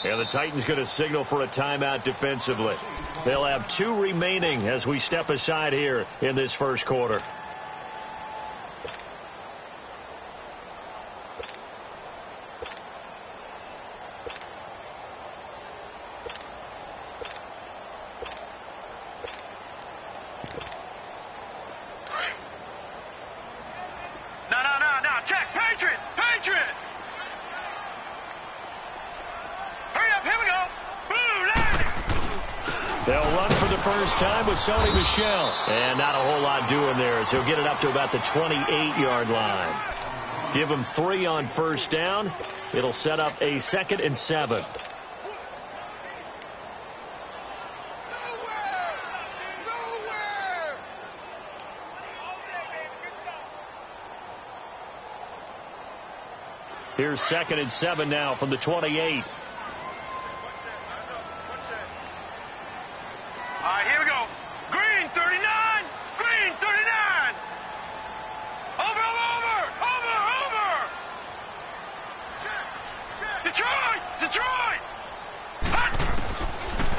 And the Titans going to signal for a timeout defensively. They'll have 2 remaining as we step aside here in this first quarter. Time with Sony Michel. And not a whole lot doing there as he'll get it up to about the 28-yard line. Give him 3 on first down. It'll set up a 2nd and 7. Here's 2nd and 7 now from the 28.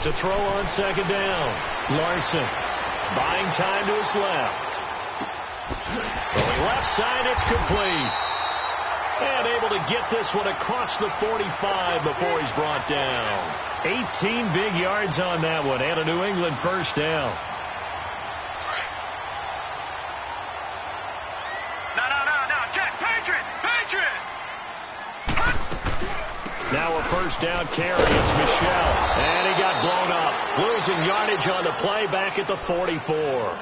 To throw on 2nd down. Larson buying time to his left. Throwing left side, it's complete. And able to get this one across the 45 before he's brought down. 18 big yards on that one and a New England first down. Now a first down carry. It's Michel. And he got blown up. Losing yardage on the play back at the 44.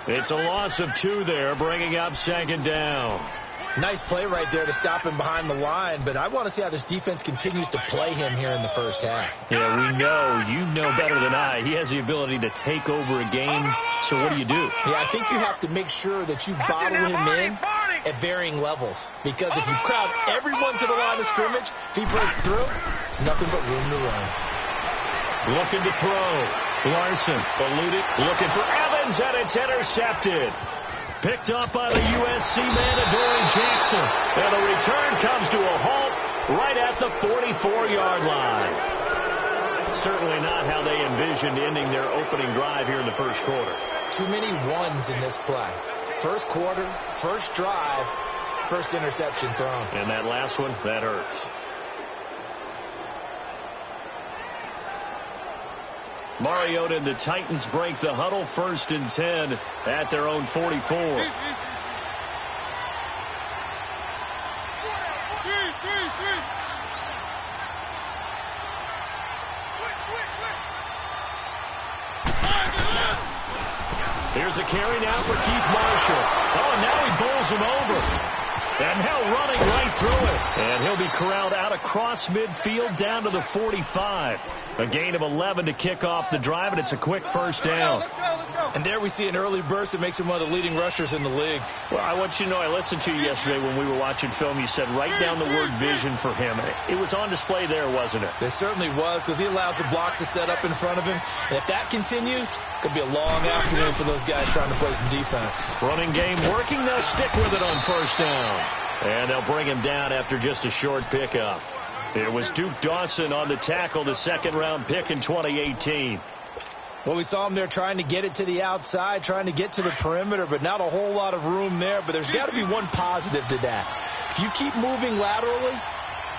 It's a loss of 2 there, bringing up 2nd down. Nice play right there to stop him behind the line, but I want to see how this defense continues to play him here in the first half. Yeah, we know. You know better than I. He has the ability to take over a game, so what do you do? Yeah, I think you have to make sure that you bottle him in at varying levels, because if you crowd everyone to the line of scrimmage, if he breaks through, it's nothing but room to run. Looking to throw. Larson eluded, looking for Evans, and it's intercepted. Picked up by the USC man, Adoree Jackson. And the return comes to a halt right at the 44-yard line. Certainly not how they envisioned ending their opening drive here in the first quarter. Too many ones in this play. First quarter, first drive, first interception thrown. And that last one, that hurts. Mariota and the Titans break the huddle, 1st and 10 at their own 44. Here's a carry now for Keith Marshall. Oh, now he bowls him over. And now running right through it. And he'll be corralled out across midfield down to the 45. A gain of 11 to kick off the drive, and it's a quick first down. And there we see an early burst that makes him one of the leading rushers in the league. Well, I want you to know, I listened to you yesterday when we were watching film. You said write down the word vision for him. It was on display there, wasn't it? It certainly was, because he allows the blocks to set up in front of him. And if that continues, it could be a long afternoon for those guys trying to play some defense. Running game working. They'll stick with it on first down. And they'll bring him down after just a short pickup. It was Duke Dawson on the tackle, the 2nd-round pick in 2018. Well, we saw him there trying to get it to the outside, trying to get to the perimeter, but not a whole lot of room there. But there's got to be one positive to that. If you keep moving laterally,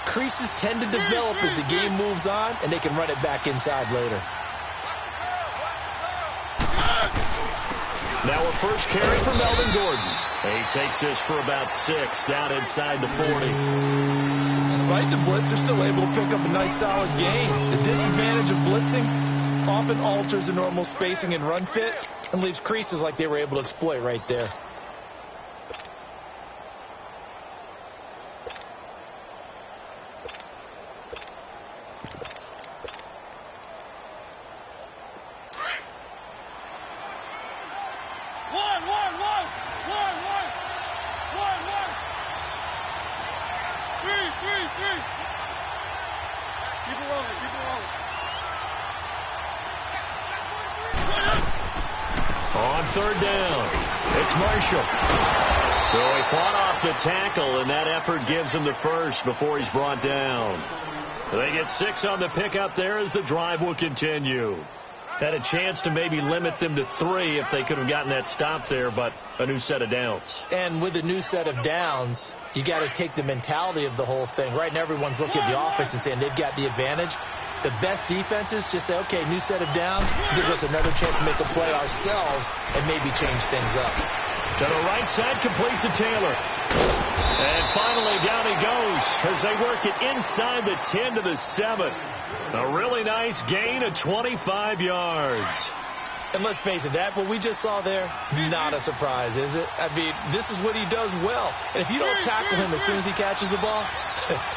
creases tend to develop as the game moves on, and they can run it back inside later. Now a first carry for Melvin Gordon. He takes this for about 6 down inside the 40. Despite the blitz, they're still able to pick up a nice solid gain. The disadvantage of blitzing often alters the normal spacing and run fits and leaves creases like they were able to exploit right there. On 3rd down, it's Marshall. So he fought off the tackle, and that effort gives him the first before he's brought down. They get 6 on the pickup there as the drive will continue. Had a chance to maybe limit them to 3 if they could have gotten that stop there, but a new set of downs. And with a new set of downs, you got to take the mentality of the whole thing. Right now, everyone's looking at the offense and saying they've got the advantage. The best defenses just say, okay, new set of downs, gives us another chance to make a play ourselves and maybe change things up. To the right side, complete to Taylor. And finally, down he goes as they work it inside the 10 to the 7. A really nice gain of 25 yards. And let's face it, that what we just saw there, not a surprise, is it? I mean, this is what he does well. And if you don't tackle him as soon as he catches the ball,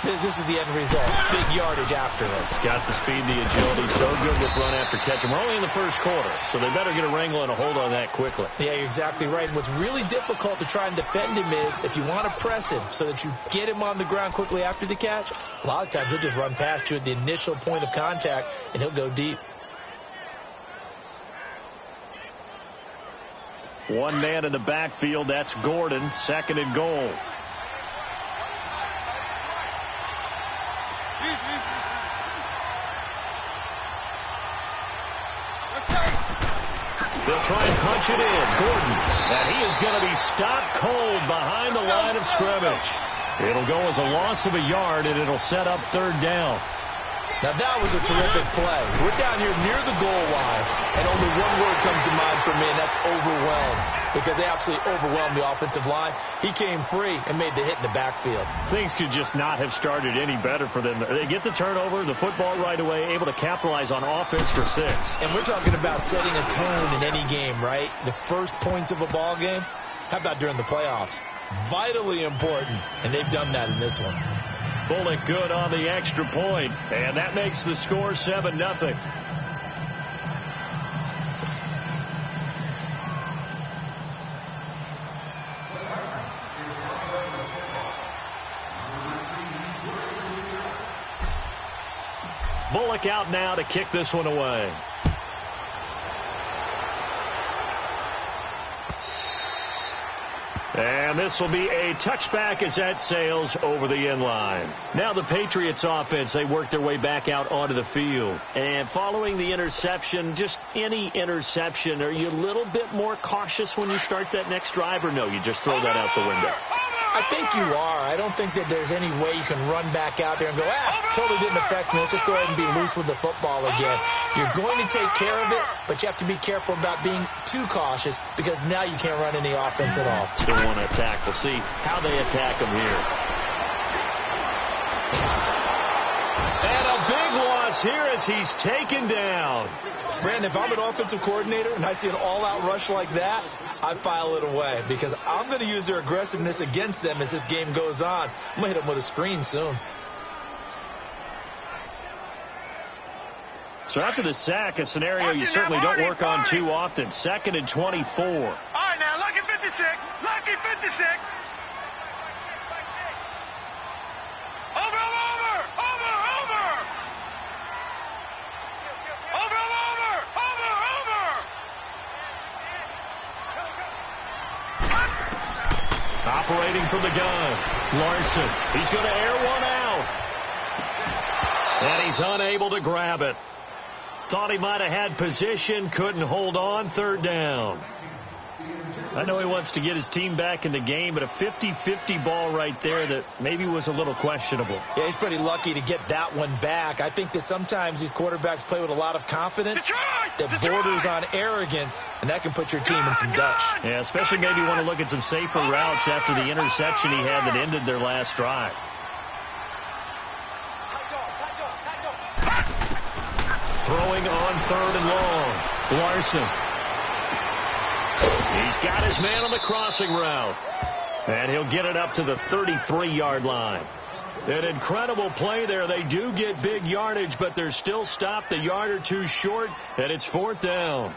this is the end result. Big yardage after it. It's got the speed, the agility, so good with run after catch. And we're only in the first quarter, so they better get a wrangle and a hold on that quickly. Yeah, you're exactly right. And what's really difficult to try and defend him is if you want to press him so that you get him on the ground quickly after the catch, a lot of times he'll just run past you at the initial point of contact, and he'll go deep. One man in the backfield, that's Gordon, 2nd and goal. They'll try and punch it in. Gordon, and he is going to be stopped cold behind the line of scrimmage. It'll go as a loss of a yard, and it'll set up 3rd down. Now, that was a terrific play. We're down here near the goal line, and only one word comes to mind for me, and that's overwhelmed, because they absolutely overwhelmed the offensive line. He came free and made the hit in the backfield. Things could just not have started any better for them. They get the turnover, the football right away, able to capitalize on offense for 6. And we're talking about setting a tone in any game, right? The first points of a ball game. How about during the playoffs? Vitally important, and they've done that in this one. Bullock good on the extra point, and that makes the score 7-0. Bullock out now to kick this one away. And this will be a touchback as that sails over the end line. Now the Patriots offense, they work their way back out onto the field. And following the interception, just any interception, are you a little bit more cautious when you start that next drive, or no, you just throw that out the window? I think you are. I don't think that there's any way you can run back out there and go, totally didn't affect me. Let's just go ahead and be loose with the football again. You're going to take care of it, but you have to be careful about being too cautious because now you can't run any offense at all. Still want to attack. We'll see how they attack them here. And a big loss here as he's taken down. Brandon, if I'm an offensive coordinator and I see an all-out rush like that, I file it away because I'm going to use their aggressiveness against them as this game goes on. I'm going to hit them with a screen soon. So after the sack, a scenario you certainly don't work on too often. 2nd and 24. All right, now, lucky 56. Lucky 56. Over. Operating from the gun, Larson. He's going to air one out. And he's unable to grab it. Thought he might have had position, couldn't hold on, 3rd down. I know he wants to get his team back in the game, but a 50-50 ball right there that maybe was a little questionable. Yeah, he's pretty lucky to get that one back. I think that sometimes these quarterbacks play with a lot of confidence that borders on arrogance, and that can put your team in some Dutch. Yeah, especially maybe want to look at some safer routes after the interception he had that ended their last drive. Throwing on 3rd and long. Larson. He's got his man on the crossing route. And he'll get it up to the 33-yard line. An incredible play there. They do get big yardage, but they're still stopped a yard or two short, and it's 4th down.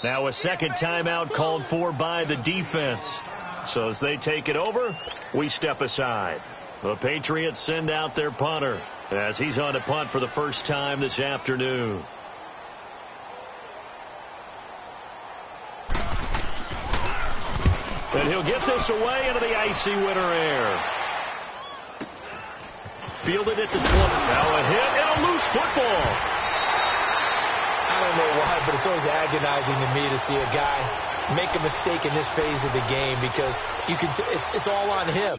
Now a second timeout called for by the defense. So as they take it over, we step aside. The Patriots send out their punter as he's on to punt for the first time this afternoon. And he'll get this away into the icy winter air. Fielded at the 20. Now a hit and a loose football. I don't know why, but it's always agonizing to me to see a guy make a mistake in this phase of the game because you can it's all on him.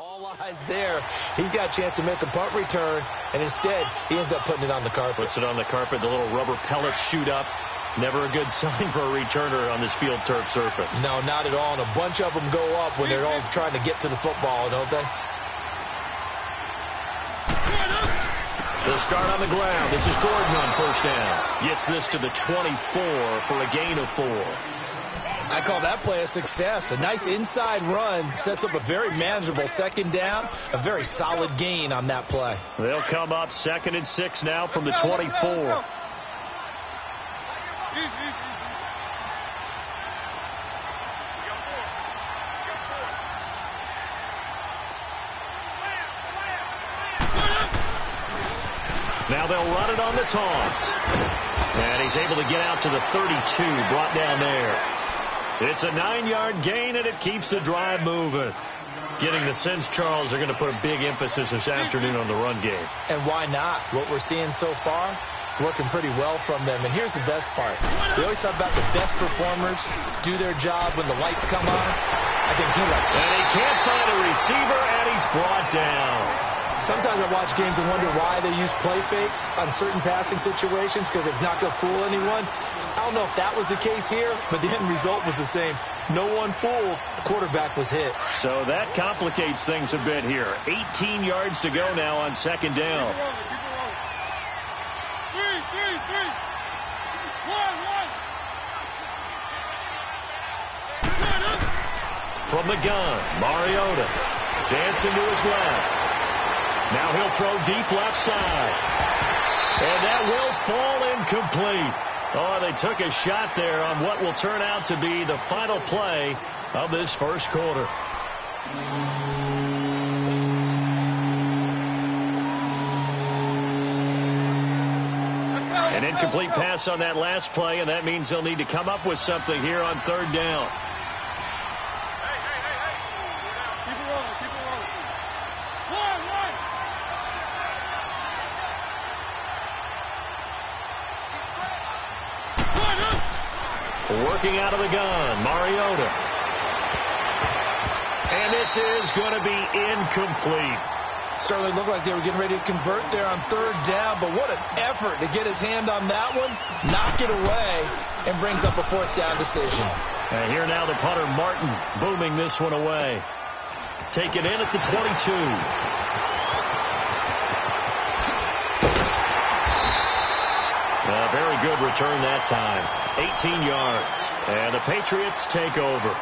All eyes there. He's got a chance to make a punt return, and instead, he ends up putting it on the carpet. Puts it on the carpet. The little rubber pellets shoot up. Never a good sign for a returner on this field turf surface. No, not at all. And a bunch of them go up when they're all trying to get to the football, don't they? They'll start on the ground. This is Gordon on first down. Gets this to the 24 for a gain of 4. I call that play a success. A nice inside run sets up a very manageable second down. A very solid gain on that play. They'll come up 2nd and 6 now from the 24. Now they'll run it on the toss. And he's able to get out to the 32, brought down there. It's a 9-yard gain, and it keeps the drive moving. Getting the sense, Charles, they're going to put a big emphasis this afternoon on the run game. And why not? What we're seeing so far, working pretty well from them. And here's the best part. We always talk about the best performers do their job when the lights come on. I think he likes it. And he can't find a receiver, and he's brought down. Sometimes I watch games and wonder why they use play fakes on certain passing situations because it's not going to fool anyone. I don't know if that was the case here, but the end result was the same. No one fooled. The quarterback was hit. So that complicates things a bit here. 18 yards to go now on second down. From the gun, Mariota dancing to his left. Now he'll throw deep left side. And that will fall incomplete. Oh, they took a shot there on what will turn out to be the final play of this first quarter. An incomplete pass on that last play, and that means they'll need to come up with something here on third down. Working out of the gun, Mariota. And this is going to be incomplete. Certainly looked like they were getting ready to convert there on third down, but what an effort to get his hand on that one, knock it away, and brings up a fourth down decision. And here now the punter, Martin, booming this one away. Take it in at the 22. A very good return that time. 18 yards. And the Patriots take over.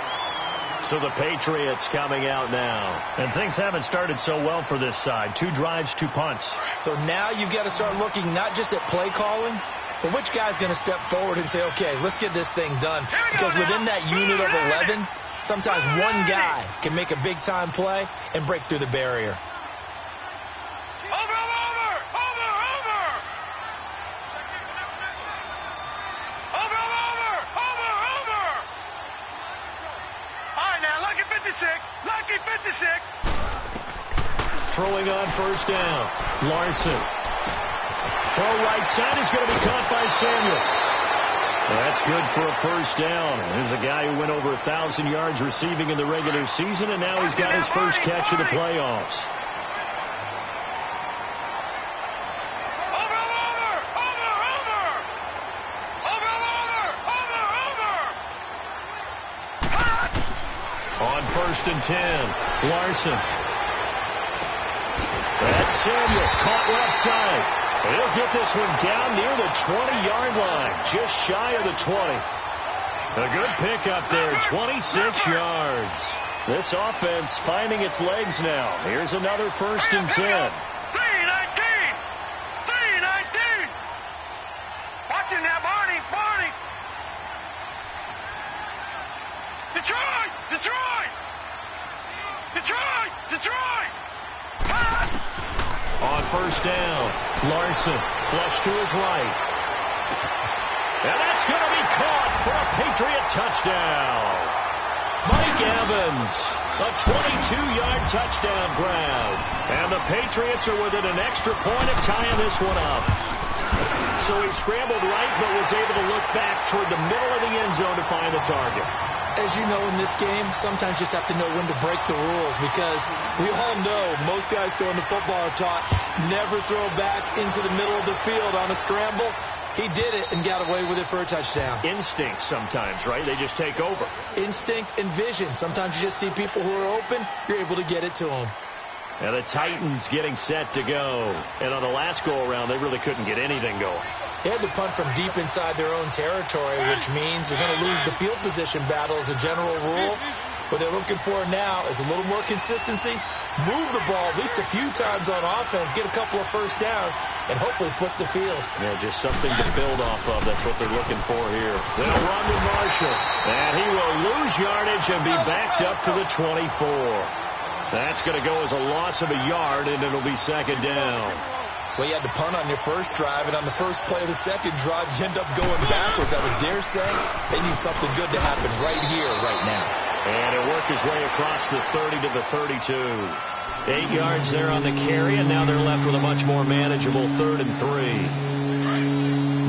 So the Patriots coming out now. And things haven't started so well for this side. 2 drives, 2 punts. So now you've got to start looking not just at play calling, but which guy's going to step forward and say, okay, let's get this thing done. Because within that unit of 11, sometimes one guy can make a big-time play and break through the barrier. Lucky 56. Throwing on first down. Larson. Throw right side is going to be caught by Samuel. That's good for a first down. There's a guy who went over 1,000 yards receiving in the regular season, and now he's got his first catch of the playoffs. First and 10. Larson. That's Samuel. Caught left side. He'll get this one down near the 20-yard line. Just shy of the 20. A good pickup there, 26 yards. This offense finding its legs now. Here's another 1st and 10. 3-19. 3-19. Watching that, Barney. Detroit. On 1st down, Larson flush to his right. And that's going to be caught for a Patriot touchdown. Mike Evans, a 22-yard touchdown grab. And the Patriots are within an extra point of tying this one up. So he scrambled right, but was able to look back toward the middle of the end zone to find the target. As you know, in this game, sometimes you just have to know when to break the rules, because we all know most guys throwing the football are taught never throw back into the middle of the field on a scramble. He did it and got away with it for a touchdown. Instinct sometimes, right? They just take over. Instinct and vision. Sometimes you just see people who are open, you're able to get it to them. And the Titans getting set to go. And on the last go-around, they really couldn't get anything going. They had to punt from deep inside their own territory, which means they're going to lose the field position battle as a general rule. What they're looking for now is a little more consistency, move the ball at least a few times on offense, get a couple of 1st downs, and hopefully flip the field. Yeah, just something to build off of. That's what they're looking for here. They'll run with Marshall, and he will lose yardage and be backed up to the 24. That's going to go as a loss of a yard, and it'll be 2nd down. Well, you had to punt on your first drive, and on the first play of the second drive, you end up going backwards. I would dare say they need something good to happen right here, right now. And it worked his way across the 30 to the 32. 8 yards there on the carry, and now they're left with a much more manageable 3rd and 3.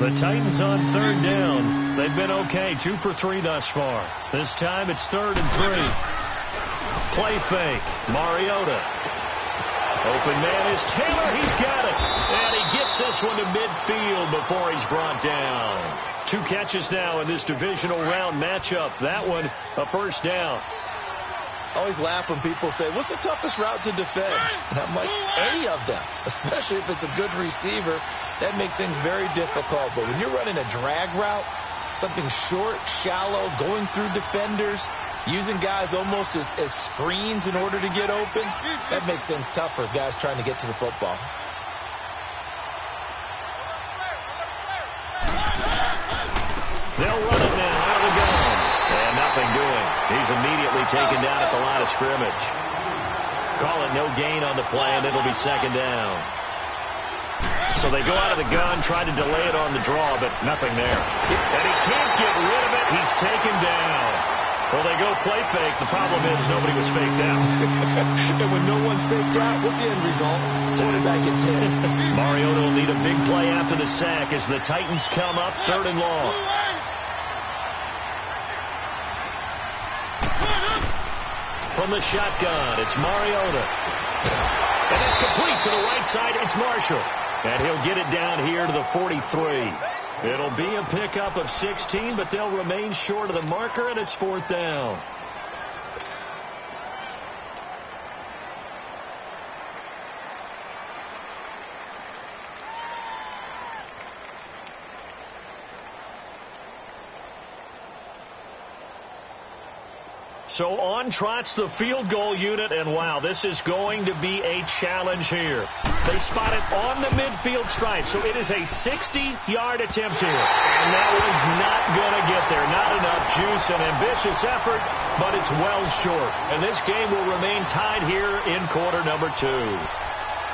The Titans on 3rd down. They've been okay, 2 for 3 thus far. This time it's 3rd and 3. Play fake. Mariota. Open man is Taylor. He's got it. And he gets this one to midfield before he's brought down. 2 catches now in this divisional round matchup. That one, a 1st down. I always laugh when people say, what's the toughest route to defend? And I'm like, any of them, especially if it's a good receiver. That makes things very difficult. But when you're running a drag route, something short, shallow, going through defenders, using guys almost as screens in order to get open, that makes things tough for guys trying to get to the football. They'll run it now out of the gun. And nothing doing. He's immediately taken down at the line of scrimmage. Call it no gain on the play, and it'll be 2nd down. So they go out of the gun, try to delay it on the draw, but nothing there. And he can't get rid of it. He's taken down. Well, they go play fake. The problem is nobody was faked out. And when no one's faked out, what's the end result? Quarterback gets hit. Mariota will need a big play after the sack as the Titans come up 3rd and long. From the shotgun, it's Mariota. And it's complete to the right side. It's Marshall. And he'll get it down here to the 43. It'll be a pickup of 16, but they'll remain short of the marker, and it's 4th down. So on trots the field goal unit, and wow, this is going to be a challenge here. They spot it on the midfield stripe, so it is a 60-yard attempt here. And that one's not going to get there. Not enough juice, an ambitious effort, but it's well short. And this game will remain tied here in quarter number 2.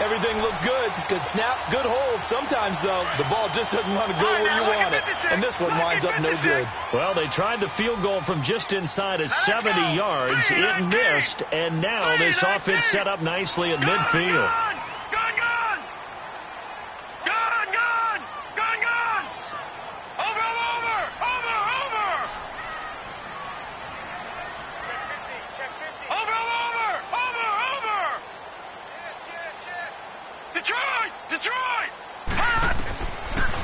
Everything looked good. Good snap, good hold. Sometimes, though, the ball just doesn't want to go where you want it. And this one winds up no good. Well, they tried the field goal from just inside of 70 yards. It missed, and now this offense set up nicely at midfield.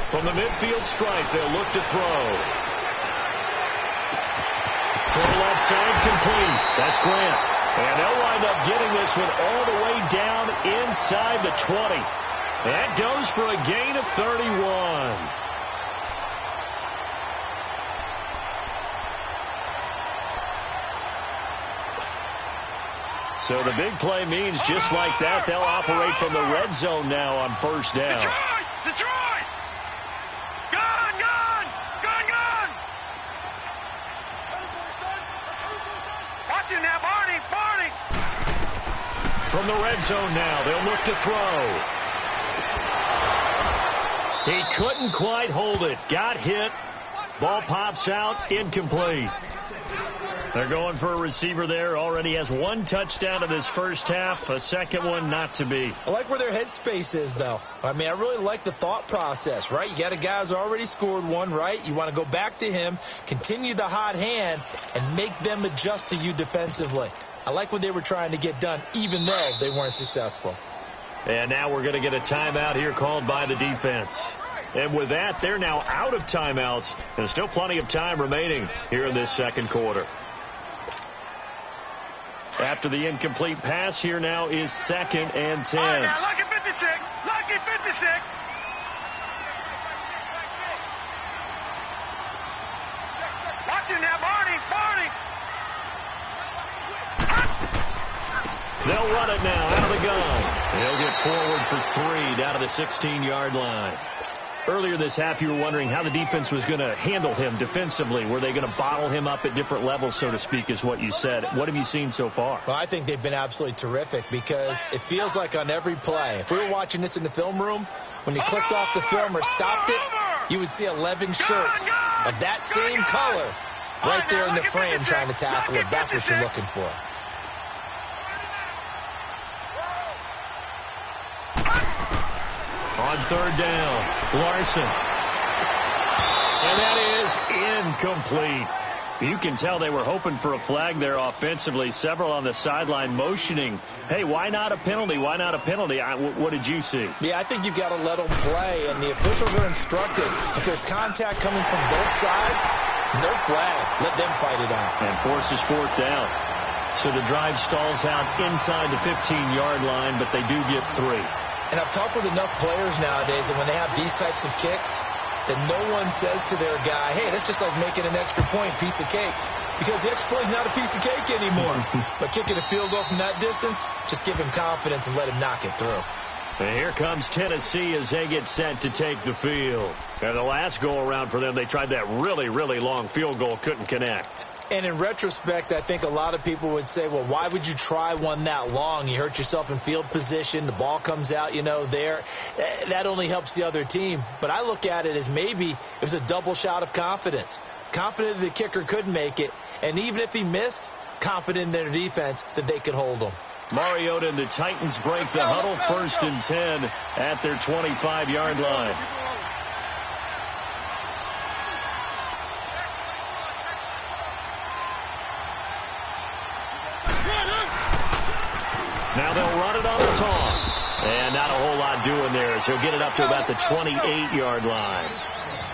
From the midfield stripe, they'll look to throw. Throw left side complete. That's Grant. And they'll wind up getting this one all the way down inside the 20. That goes for a gain of 31. So the big play means just like that, they'll operate from the red zone now on first down. Detroit! Gun! Gun! Gun! Gun! Watching now, Barney! Barney! From the red zone now, they'll look to throw. He couldn't quite hold it. Got hit. Ball pops out. Incomplete. They're going for a receiver there. Already has one touchdown in this first half. A second one not to be. I like where their headspace is, though. I mean, I really like the thought process, right? You got a guy who's already scored one, right? You want to go back to him, continue the hot hand, and make them adjust to you defensively. I like what they were trying to get done, even though they weren't successful. And now we're going to get a timeout here called by the defense. And with that, they're now out of timeouts. And still plenty of time remaining here in this second quarter. After the incomplete pass, here now is 2nd and 10. All right, now, lucky 56. Lucky 56. Watching now, Barney. Barney. They'll run it now out of the gun. They'll get forward for 3 down to the 16-yard line. Earlier this half, you were wondering how the defense was going to handle him defensively. Were they going to bottle him up at different levels, so to speak, is what you said. What have you seen so far? Well, I think they've been absolutely terrific because it feels like on every play, if we were watching this in the film room, when you clicked off the film or stopped it, you would see 11 shirts of that same color right there in the frame trying to tackle it. That's what you're looking for. On 3rd down, Larson. And that is incomplete. You can tell they were hoping for a flag there offensively. Several on the sideline motioning, hey, why not a penalty? Why not a penalty? What did you see? Yeah, I think you've got to let them play, and the officials are instructed. If there's contact coming from both sides, no flag. Let them fight it out. And forces 4th down. So the drive stalls out inside the 15-yard line, but they do get 3. And I've talked with enough players nowadays that when they have these types of kicks, that no one says to their guy, hey, that's just like making an extra point, piece of cake. Because the extra point is not a piece of cake anymore. But kicking a field goal from that distance, just give him confidence and let him knock it through. And here comes Tennessee as they get set to take the field. And the last go-around for them, they tried that really, really long field goal, couldn't connect. And in retrospect, I think a lot of people would say, well, why would you try one that long? You hurt yourself in field position. The ball comes out, there. That only helps the other team. But I look at it as maybe it was a double shot of confidence. Confident the kicker could make it. And even if he missed, confident in their defense that they could hold him. Mariota and the Titans break the huddle 1st and 10 at their 25-yard line. Now they'll run it on the toss. And not a whole lot doing there as he'll get it up to about the 28-yard line.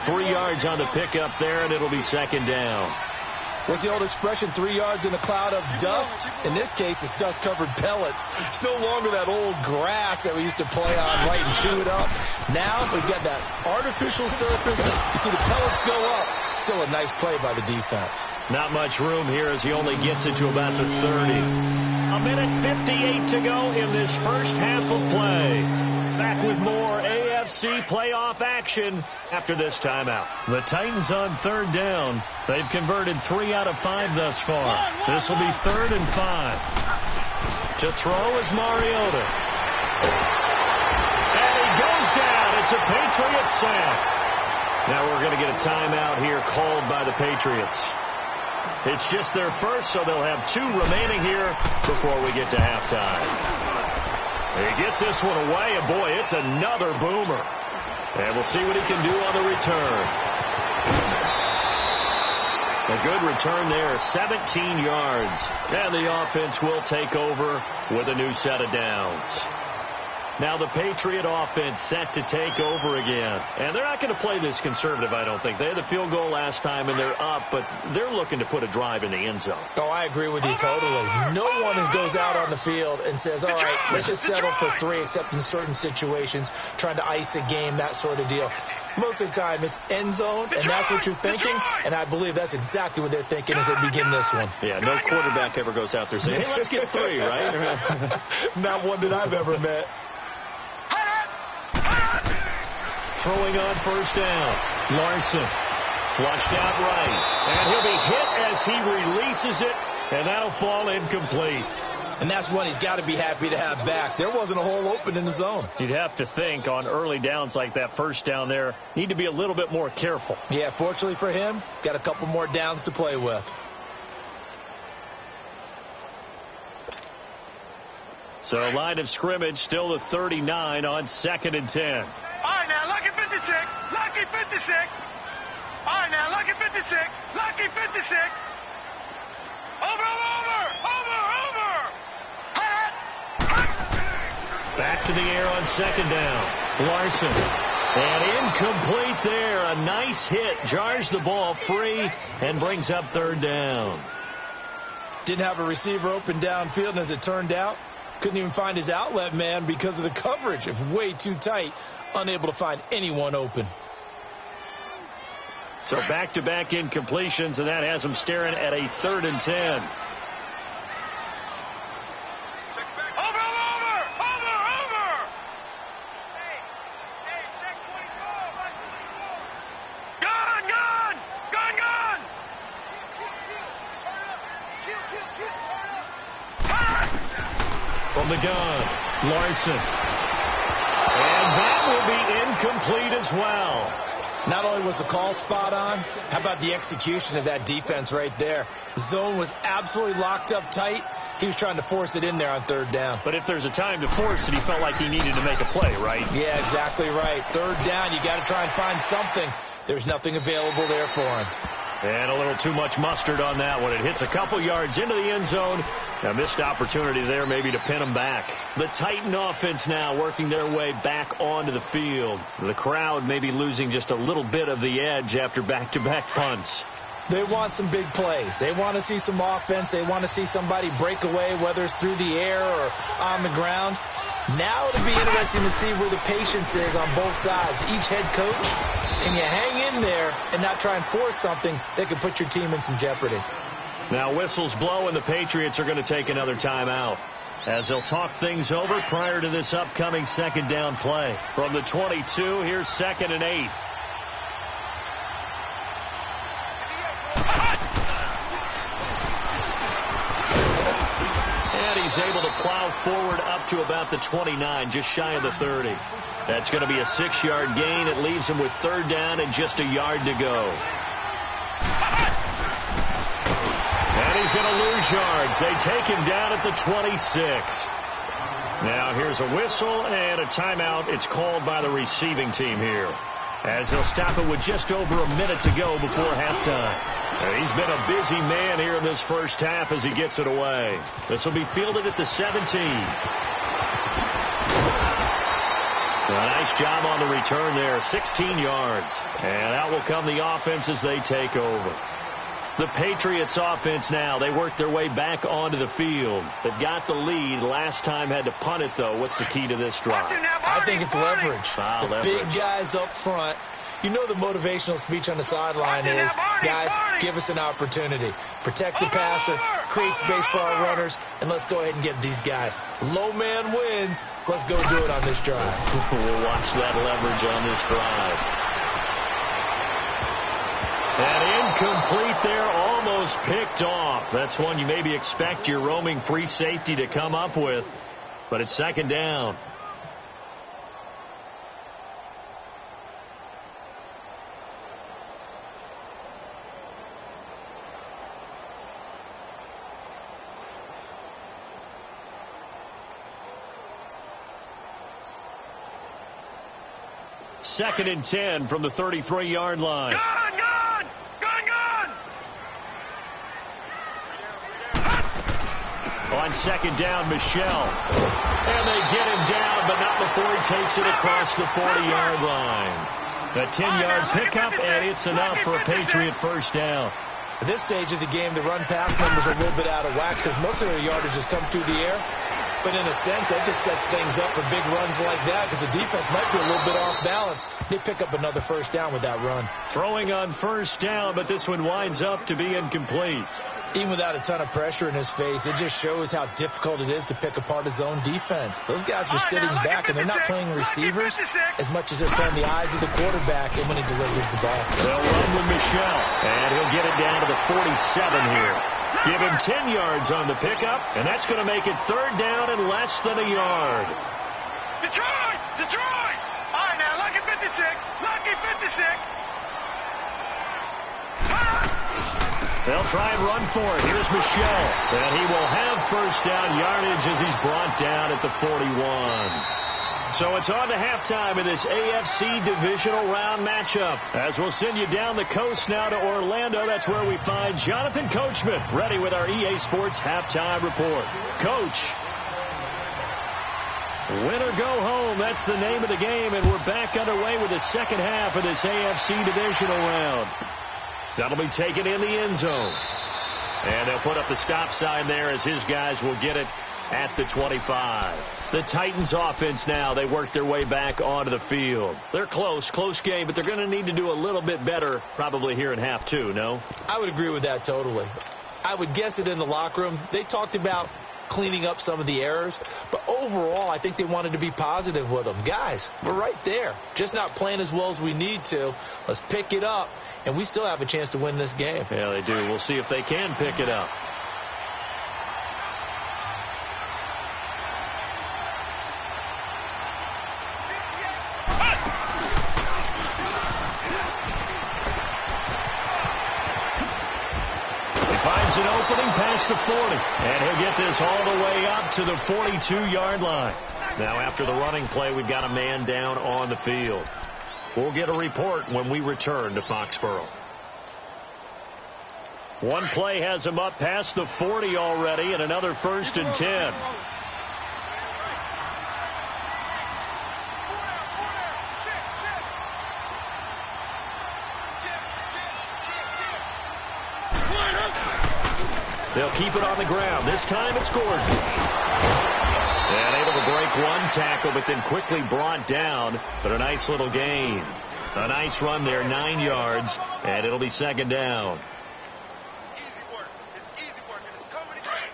3 yards on the pickup there, and it'll be 2nd down. What's the old expression, 3 yards in a cloud of dust? In this case, it's dust-covered pellets. It's no longer that old grass that we used to play on, right, and chew it up. Now we've got that artificial surface. You see the pellets go up. Still a nice play by the defense. Not much room here as he only gets it to about the 30. A minute 58 to go in this first half of play. Back with more AFC playoff action after this timeout. The Titans on 3rd down. They've converted 3 out of 5 thus far. This will be 3rd and 5. To throw is Mariota. And he goes down. It's a Patriot sack. Now we're going to get a timeout here called by the Patriots. It's just their first, so they'll have 2 remaining here before we get to halftime. He gets this one away, and boy, it's another boomer. And we'll see what he can do on the return. A good return there, 17 yards. And the offense will take over with a new set of downs. Now the Patriot offense set to take over again. And they're not going to play this conservative, I don't think. They had the field goal last time, and they're up, but they're looking to put a drive in the end zone. Oh, I agree with you totally. No one goes out on the field and says, all right, let's just settle for 3, except in certain situations, trying to ice a game, that sort of deal. Most of the time, it's end zone, and that's what you're thinking, and I believe that's exactly what they're thinking as they begin this one. Yeah, no quarterback ever goes out there saying, hey, let's get 3, right? Not one that I've ever met. Throwing on first down. Larson flushed out right, and he'll be hit as he releases it, and that'll fall incomplete. And that's one he's got to be happy to have back. There wasn't a hole open in the zone. You'd have to think on early downs like that first down there, need to be a little bit more careful. Yeah, fortunately for him, got a couple more downs to play with. So line of scrimmage still the 39 on 2nd and 10. All right, now, lucky 56. Lucky 56. All right, now, lucky 56. Lucky 56. Over. Back to the air on 2nd down. Larson. And incomplete there. A nice hit. Jars the ball free and brings up 3rd down. Didn't have a receiver open downfield, and as it turned out, couldn't even find his outlet man because of the coverage. It's way too tight. Unable to find anyone open. So back-to-back incompletions, and that has him staring at a 3rd and 10. From the gun, Larson. And that will be incomplete as well. Not only was the call spot on, how about the execution of that defense right there? The zone was absolutely locked up tight. He was trying to force it in there on 3rd down. But if there's a time to force it, he felt like he needed to make a play, right? Yeah, exactly right. 3rd down, you got to try and find something. There's nothing available there for him. And a little too much mustard on that one. It hits a couple yards into the end zone. A missed opportunity there maybe to pin him back. The Titan offense now working their way back onto the field. The crowd maybe losing just a little bit of the edge after back-to-back punts. They want some big plays. They want to see some offense. They want to see somebody break away, whether it's through the air or on the ground. Now it'll be interesting to see where the patience is on both sides. Each head coach, can you hang in there and not try and force something that could put your team in some jeopardy? Now whistles blow, and the Patriots are going to take another timeout as they'll talk things over prior to this upcoming 2nd down play. From the 22, here's 2nd and 8. And he's able to plow forward up to about the 29, just shy of the 30. That's going to be a 6-yard gain. It leaves him with 3rd down and just a yard to go. And he's going to lose yards. They take him down at the 26. Now here's a whistle and a timeout. It's called by the receiving team here, as they'll stop it with just over a minute to go before halftime. He's been a busy man here in this first half as he gets it away. This will be fielded at the 17. A nice job on the return there, 16 yards. And out will come the offense as they take over. The Patriots offense now, they work their way back onto the field. They've got the lead. Last time had to punt it, though. What's the key to this drive? I think it's leverage. Leverage. Big guys up front. You know the motivational speech on the sideline is, guys, give us an opportunity. Protect the passer, create space for our runners, and let's go ahead and get these guys. Low man wins. Let's go do it on this drive. We'll watch that leverage on this drive. And incomplete there, almost picked off. That's one you maybe expect your roaming free safety to come up with, but it's 2nd down. Second and 10 from the 33-yard line. Gun! On 2nd down, Michelle. And they get him down, but not before he takes it across the 40-yard line. A 10-yard pickup, and it's enough for a Patriot first down. At this stage of the game, the run-pass numbers are a little bit out of whack because most of their yardage has come through the air. But in a sense, that just sets things up for big runs like that because the defense might be a little bit off balance. They pick up another first down with that run. Throwing on first down, but this one winds up to be incomplete. Even without a ton of pressure in his face, it just shows how difficult it is to pick apart his own defense. Those guys are sitting back, and they're not playing receivers as much as they're playing the eyes of the quarterback and when he delivers the ball. They'll run with Michel, and he'll get it down to the 47 here. Give him 10 yards on the pickup, and that's going to make it third down and less than a yard. Detroit! Detroit! All right, now, lucky 56. Lucky 56. They'll try and run for it. Here's Michel, and he will have first down yardage as he's brought down at the 41. So it's on to halftime in this AFC divisional round matchup. As we'll send you down the coast now to Orlando, that's where we find Jonathan Coachman, ready with our EA Sports halftime report. Coach. Win or go home, that's the name of the game, and we're back underway with the second half of this AFC divisional round. That'll be taken in the end zone. And they'll put up the stop sign there as his guys will get it at the 25. The Titans offense now, they work their way back onto the field. They're close game, but they're going to need to do a little bit better probably here in half two, no? I would agree with that totally. I would guess it in the locker room. They talked about cleaning up some of the errors, but overall I think they wanted to be positive with them. Guys, we're right there. Just not playing as well as we need to. Let's pick it up, and we still have a chance to win this game. Yeah, they do. We'll see if they can pick it up. Finds an opening past the 40, and he'll get this all the way up to the 42-yard line. Now, after the running play, we've got a man down on the field. We'll get a report when we return to Foxborough. One play has him up past the 40 already, and another 1st and 10. They'll keep it on the ground. This time it's Gordon. And able to break one tackle, but then quickly brought down. But a nice little gain. A nice run there, 9 yards, and it'll be second down. Easy work. It's easy work, and it's coming again.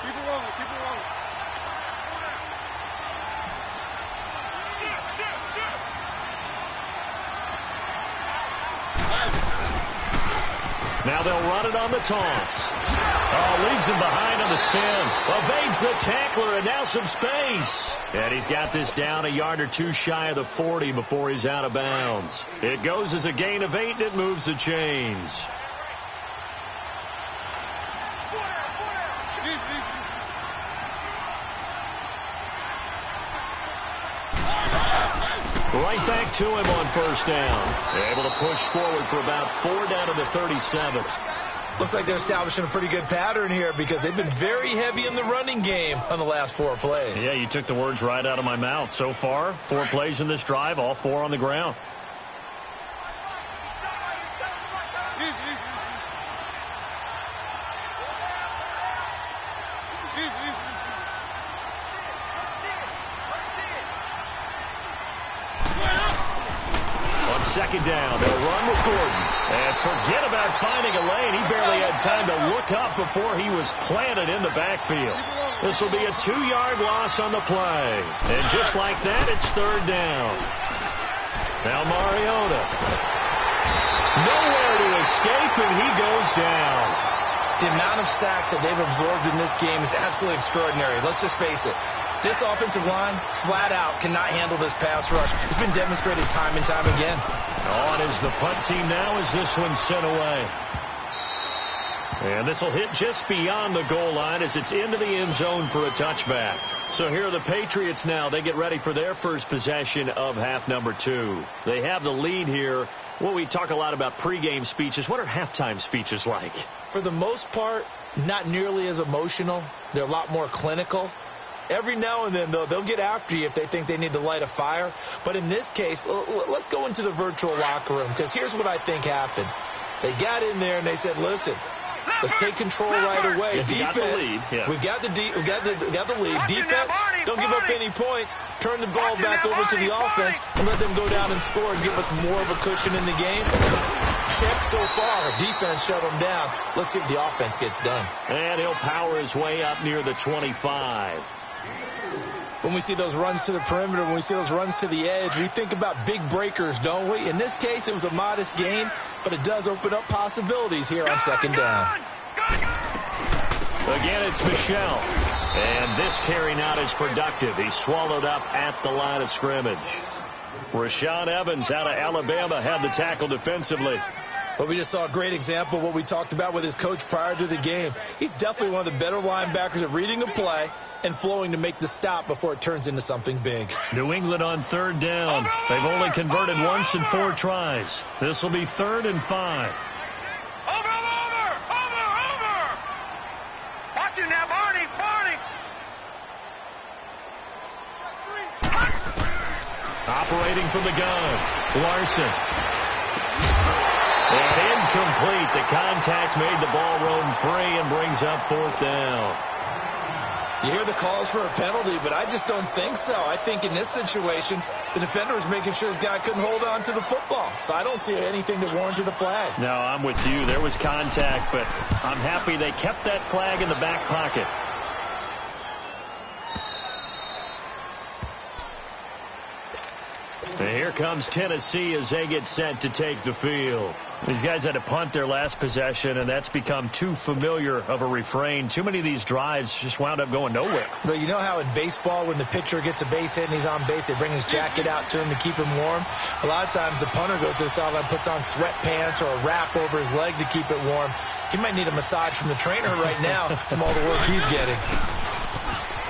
Keep it rolling. Keep it rolling. Now they'll run it on the toss. Oh, leaves him behind on the spin. Evades the tackler, and now some space. And he's got this down a yard or two shy of the 40 before he's out of bounds. It goes as a gain of 8, and it moves the chains. Right back to him on first down. They're able to push forward for about 4 down to the 37. Looks like they're establishing a pretty good pattern here because they've been very heavy in the running game on the last 4 plays. Yeah, you took the words right out of my mouth. So far, 4 plays in this drive, all 4 on the ground. Second down, they'll run with Gordon. And forget about finding a lane. He barely had time to look up before he was planted in the backfield. This will be a 2-yard loss on the play. And just like that, it's third down. Now Mariota. Nowhere to escape, and he goes down. The amount of sacks that they've absorbed in this game is absolutely extraordinary. Let's just face it. This offensive line, flat out, cannot handle this pass rush. It's been demonstrated time and time again. On is the punt team now as this one's sent away. And this will hit just beyond the goal line as it's into the end zone for a touchback. So here are the Patriots now. They get ready for their first possession of half number 2. They have the lead here. Well, we talk a lot about pregame speeches. What are halftime speeches like? For the most part, not nearly as emotional. They're a lot more clinical. Every now and then, though, they'll get after you if they think they need to light a fire. But in this case, let's go into the virtual locker room, because here's what I think happened. They got in there and they said, listen, Let's take control right away. If you got the lead, yeah. We've got the lead. Defense, don't give up any points. Turn the ball back over to the offense and let them go down and score and give us more of a cushion in the game. Check so far. Defense shut them down. Let's see if the offense gets done. And he'll power his way up near the 25. When we see those runs to the perimeter, when we see those runs to the edge, we think about big breakers, don't we? In this case, it was a modest gain, but it does open up possibilities here on second down. Again, it's Michel. And this carry not as productive. He's swallowed up at the line of scrimmage. Rashaan Evans out of Alabama had the tackle defensively. But we just saw a great example of what we talked about with his coach prior to the game. He's definitely one of the better linebackers at reading a play and flowing to make the stop before it turns into something big. New England on third down. They've only converted once in 4 tries. This will be 3rd and 5. Over! Watch it now, Barney! Operating from the gun. Larson. And incomplete. The contact made the ball roam free and brings up 4th down. You hear the calls for a penalty, but I just don't think so. I think in this situation, the defender was making sure his guy couldn't hold on to the football. So I don't see anything that warranted the flag. No, I'm with you. There was contact, but I'm happy they kept that flag in the back pocket. And here comes Tennessee as they get set to take the field. These guys had to punt their last possession, and that's become too familiar of a refrain. Too many of these drives just wound up going nowhere. But you know how in baseball, when the pitcher gets a base hit and he's on base, they bring his jacket out to him to keep him warm? A lot of times the punter goes to the sideline, puts on sweatpants or a wrap over his leg to keep it warm. He might need a massage from the trainer right now from all the work he's getting.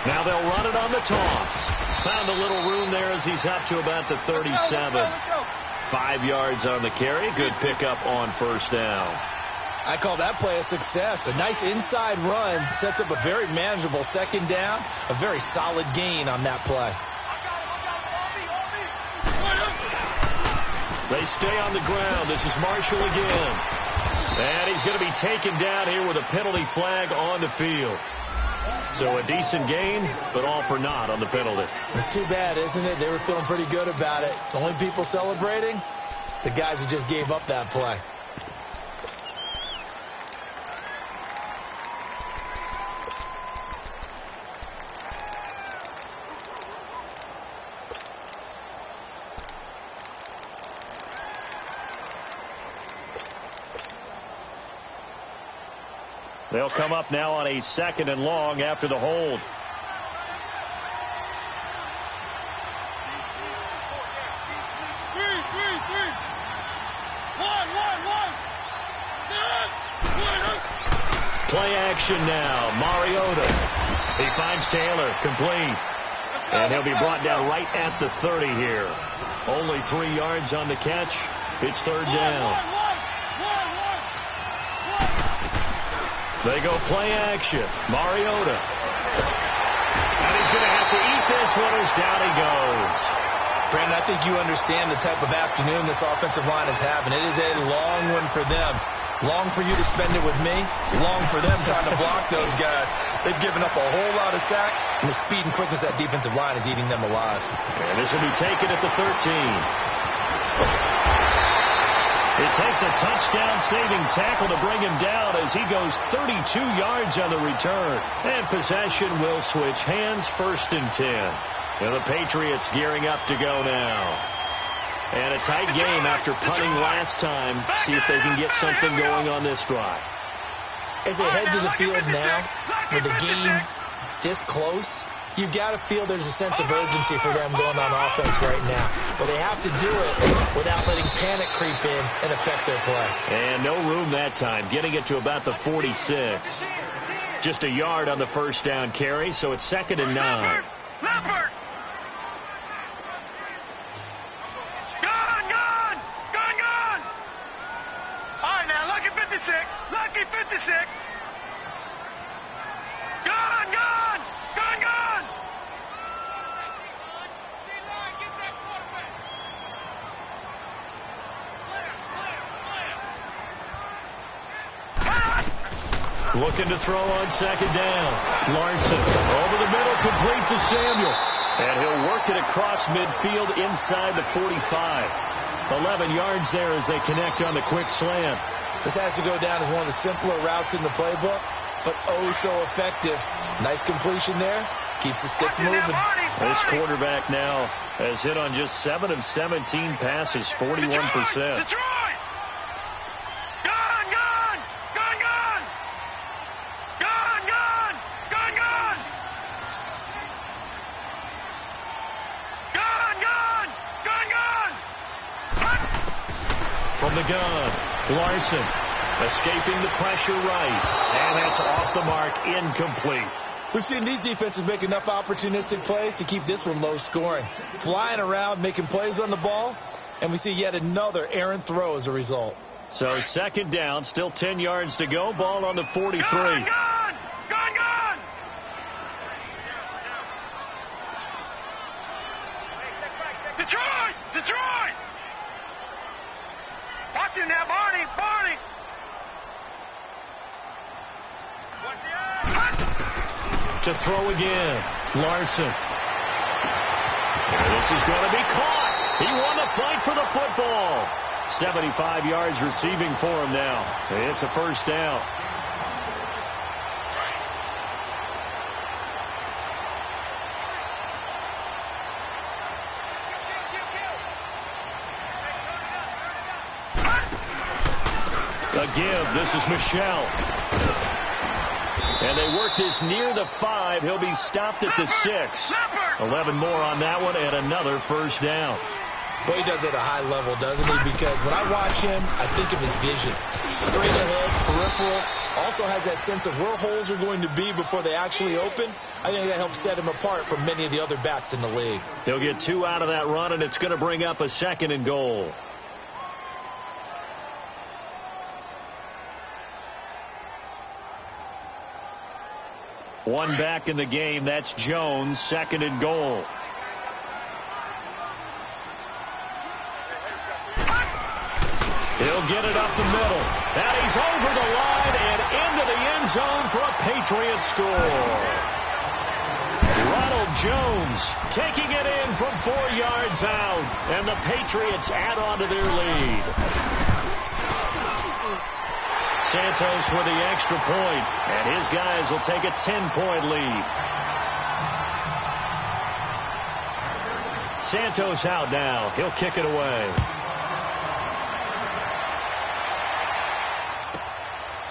Now they'll run it on the toss. Found a little room there as he's up to about the 37. 5 yards on the carry. Good pickup on 1st down. I call that play a success. A nice inside run sets up a very manageable 2nd down. A very solid gain on that play. They stay on the ground. This is Marshall again. And he's going to be taken down here with a penalty flag on the field. So a decent gain, but all for naught on the penalty. It's too bad, isn't it? They were feeling pretty good about it. The only people celebrating, the guys who just gave up that play. They'll come up now on a 2nd and long after the hold. Play action now. Mariota. He finds Taylor. Complete. And he'll be brought down right at the 30 here. Only 3 yards on the catch. It's 3rd down. They go play action. Mariota. And he's going to have to eat this one as down he goes. Brandon, I think you understand the type of afternoon this offensive line is having. It is a long one for them. Long for you to spend it with me. Long for them trying to block those guys. They've given up a whole lot of sacks, and the speed and quickness of that defensive line is eating them alive. And this will be taken at the 13. It takes a touchdown-saving tackle to bring him down as he goes 32 yards on the return. And possession will switch hands. 1st and 10. And the Patriots gearing up to go now. And a tight game after punting last time. See if they can get something going on this drive. As they head to the field now, with the game this close, you've got to feel there's a sense of urgency for them going on offense right now. But they have to do it without letting panic creep in and affect their play. And no room that time, getting it to about the 46. Just a yard on the 1st down carry, so it's 2nd and 9. Leopard! Gone! All right, now, lucky 56. Lucky 56. Gone! Looking to throw on second down. Larson over the middle, complete to Samuel. And he'll work it across midfield inside the 45. 11 yards there as they connect on the quick slant. This has to go down as one of the simpler routes in the playbook, but oh so effective. Nice completion there. Keeps the sticks moving. This quarterback now has hit on just 7 of 17 passes, 41%. From the gun, Larson escaping the pressure right, and that's off the mark, incomplete. We've seen these defenses make enough opportunistic plays to keep this one low scoring. Flying around, making plays on the ball, and we see yet another errant throw as a result. So second down, still 10 yards to go, ball on the 43. Gun! Detroit! Watch him now, Barney! To throw again, Larson. This is going to be caught. He won the fight for the football. 75 yards receiving for him now. It's a first down. A give. This is Michelle. And they work this near the 5. He'll be stopped at the 6. 11 more on that one and another first down. But he does it at a high level, doesn't he? Because when I watch him, I think of his vision. Straight ahead, peripheral. Also has that sense of where holes are going to be before they actually open. I think that helps set him apart from many of the other backs in the league. He'll get 2 out of that run, and it's going to bring up a 2nd and goal. One back in the game. That's Jones. 2nd and goal. He'll get it up the middle. And he's over the line and into the end zone for a Patriot score. Ronald Jones taking it in from 4 yards out. And the Patriots add on to their lead. Santos with the extra point, and his guys will take a 10-point lead. Santos out now. He'll kick it away.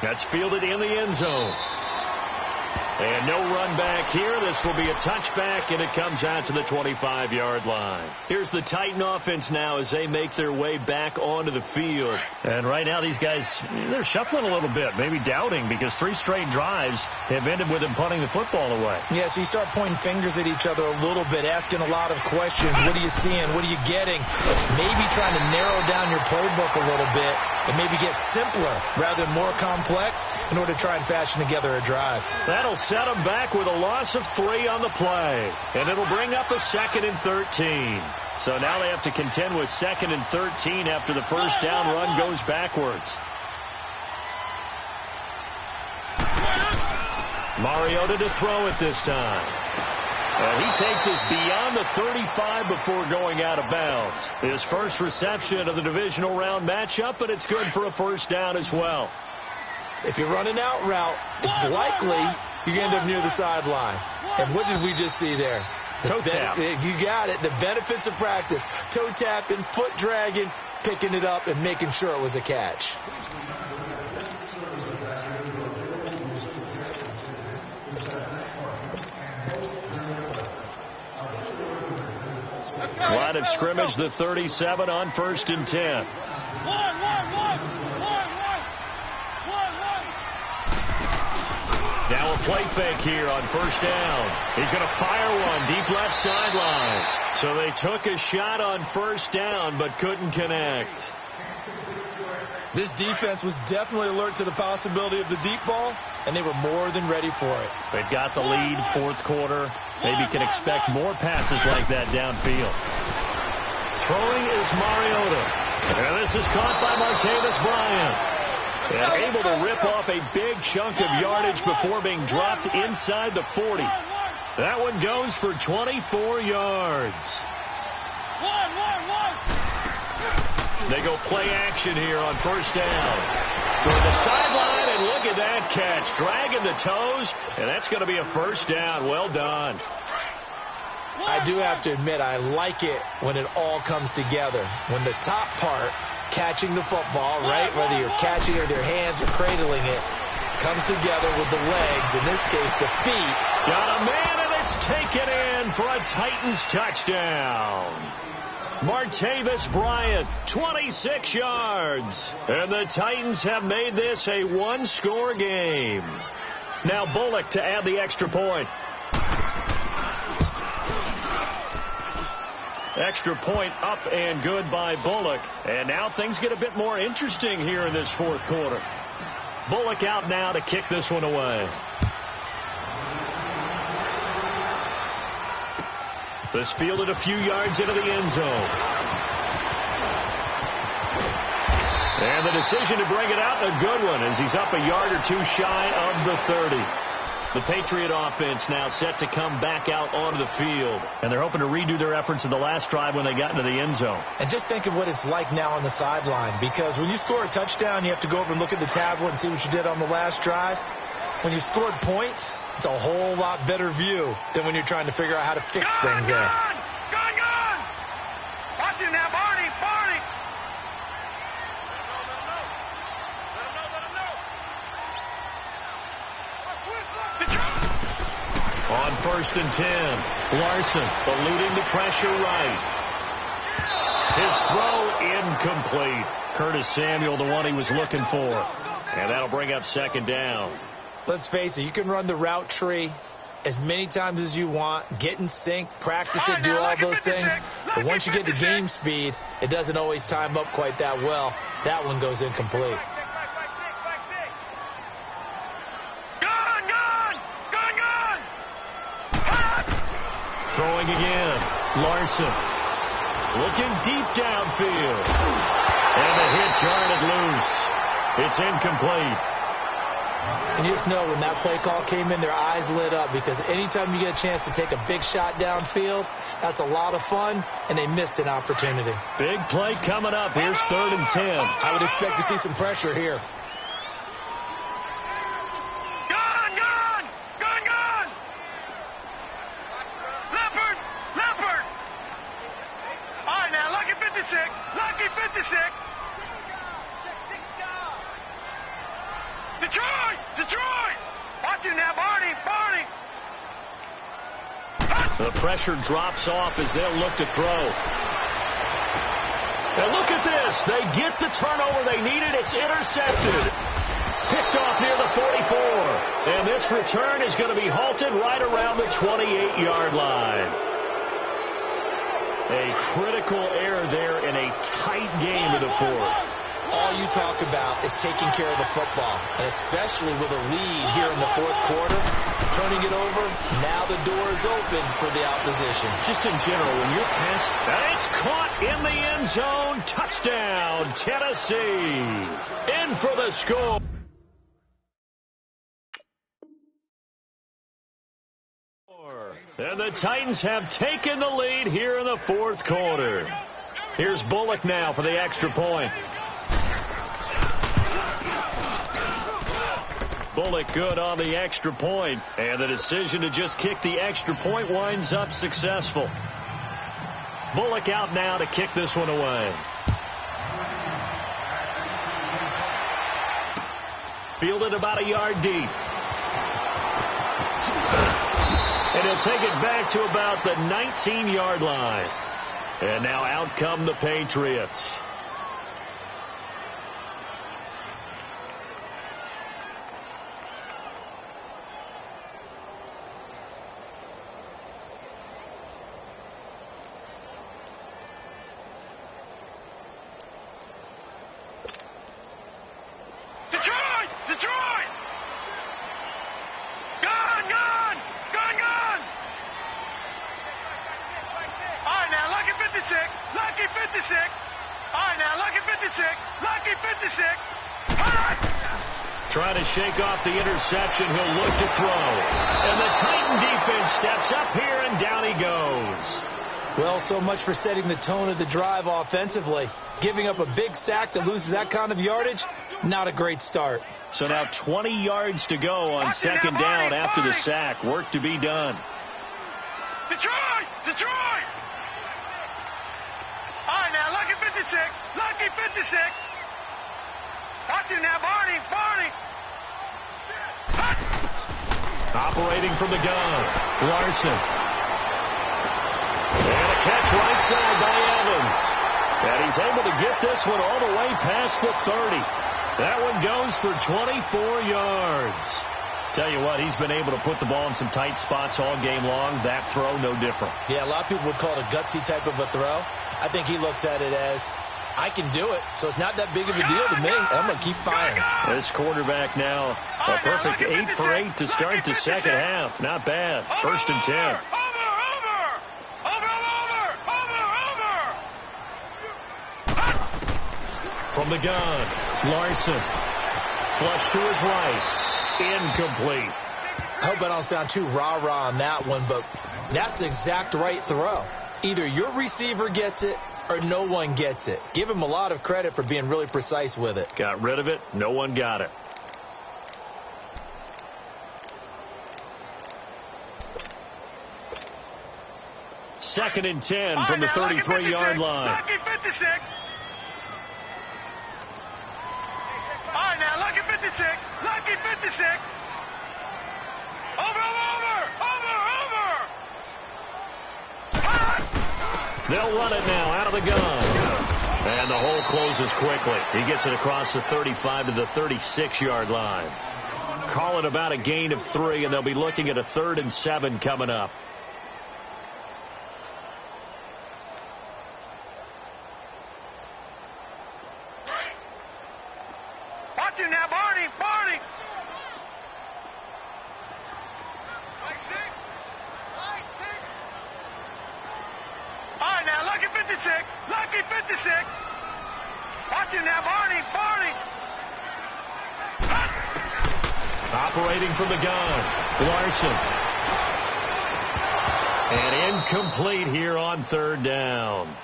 That's fielded in the end zone. And no run back here. This will be a touchback, and it comes out to the 25-yard line. Here's the Titan offense now as they make their way back onto the field. And right now these guys, they're shuffling a little bit, maybe doubting, because 3 straight drives have ended with them punting the football away. Yeah, so you start pointing fingers at each other a little bit, asking a lot of questions. What are you seeing? What are you getting? Maybe trying to narrow down your playbook a little bit and maybe get simpler rather than more complex in order to try and fashion together a drive. That'll set them back with a loss of 3 on the play. And it'll bring up a 2nd and 13. So now they have to contend with 2nd and 13 after the first down run goes backwards. Mariota to throw it this time. And he takes us beyond the 35 before going out of bounds. His first reception of the divisional round matchup, but it's good for a first down as well. If you're running out route, it's likely you're going to end up near the sideline. And what did we just see there? Toe tap. You got it. The benefits of practice. Toe tapping, foot dragging, picking it up, and making sure it was a catch. Line of scrimmage, the 37 on 1st and 10. Now a play fake here on first down. He's going to fire one deep left sideline. So they took a shot on first down but couldn't connect. This defense was definitely alert to the possibility of the deep ball, and they were more than ready for it. They've got the lead, 4th quarter. Maybe can expect more passes like that downfield. Throwing is Mariota. And this is caught by Martavis Bryant. And able to rip off a big chunk of yardage before being dropped inside the 40. That one goes for 24 yards. They go play action here on first down. Toward the sideline, and look at that catch. Dragging the toes, and that's going to be a first down. Well done. I do have to admit, I like it when it all comes together. When the top part, catching the football, right, whether you're catching it with your hands or cradling it, comes together with the legs, in this case, the feet. Got a man, and it's taken in for a Titans touchdown. Martavis Bryant, 26 yards. And the Titans have made this a one-score game. Now Bullock to add the extra point. Extra point up and good by Bullock. And now things get a bit more interesting here in this fourth quarter. Bullock out now to kick this one away. This fielded a few yards into the end zone. And the decision to bring it out, a good one, as he's up a yard or two shy of the 30. The Patriot offense now set to come back out onto the field. And they're hoping to redo their efforts in the last drive when they got into the end zone. And just think of what it's like now on the sideline, because when you score a touchdown, you have to go over and look at the tablet and see what you did on the last drive. When you scored points, it's a whole lot better view than when you're trying to figure out how to fix things there. Gone! Watch it now, Barney! On first and 10, Larson eluding the pressure right. His throw incomplete. Curtis Samuel, the one he was looking for. And that'll bring up second down. Let's face it, you can run the route tree as many times as you want, get in sync, practice it, do all those things. But once you get to game speed, it doesn't always time up quite that well. That one goes incomplete. Throwing again. Larson looking deep downfield. And the hit jarred loose. It's incomplete. And you just know when that play call came in, their eyes lit up, because anytime you get a chance to take a big shot downfield, that's a lot of fun, and they missed an opportunity. Big play coming up. Here's 3rd and 10. I would expect to see some pressure here. Lucky 56. Detroit! Watch him now, Barney! The pressure drops off as they'll look to throw. And look at this. They get the turnover they needed. It's intercepted. Picked off near the 44. And this return is going to be halted right around the 28-yard line. A critical error there in a tight game of the fourth. All you talk about is taking care of the football, and especially with a lead here in the fourth quarter, turning it over, now the door is open for the opposition. Just in general, when you're past, and it's caught in the end zone. Touchdown, Tennessee. In for the score. And the Titans have taken the lead here in the fourth quarter. Here's Bullock now for the extra point. Bullock good on the extra point, and the decision to just kick the extra point winds up successful. Bullock out now to kick this one away. Fielded about a yard deep. And he'll take it back to about the 19-yard line. And now out come the Patriots. Detroit! Gone! All right, now, Lucky 56. All right, now, Lucky 56. Lucky 56. Trying to shake off the interception. He'll look to throw. And the Titan defense steps up here, and down he goes. Well, so much for setting the tone of the drive offensively. Giving up a big sack that loses that kind of yardage, not a great start. So now 20 yards to go on second down after the sack. Work to be done. Detroit! Detroit! All right, now, lucky 56. Lucky 56. Watch it now, Barney. Barney. Operating from the gun. Larson. And a catch right side by Evans. And he's able to get this one all the way past the 30. That one goes for 24 yards. Tell you what, he's been able to put the ball in some tight spots all game long. That throw, no different. Yeah, a lot of people would call it a gutsy type of a throw. I think he looks at it as, I can do it, so it's not that big of a deal to me. I'm going to keep firing. This quarterback now, a perfect 8 for 8 to start the second half. Not bad. First and 10. From the gun, Larson. Flush to his right. Incomplete. I hope I don't sound too rah-rah on that one, but that's the exact right throw. Either your receiver gets it or no one gets it. Give him a lot of credit for being really precise with it. Got rid of it. No one got it. Second and 10 from the 33-yard line. Lucky 56. All right, now, lucky 56. Lucky 56. Over. They'll run it now out of the gun. And the hole closes quickly. He gets it across the 35 to the 36-yard line. Call it about a gain of 3, and they'll be looking at a 3rd and 7 coming up. Watch it now, Barney. Barney. All right, now, lucky 56. Lucky 56. Watch it now, Barney. Barney. Operating from the gun, Larson. And incomplete here on 3rd down.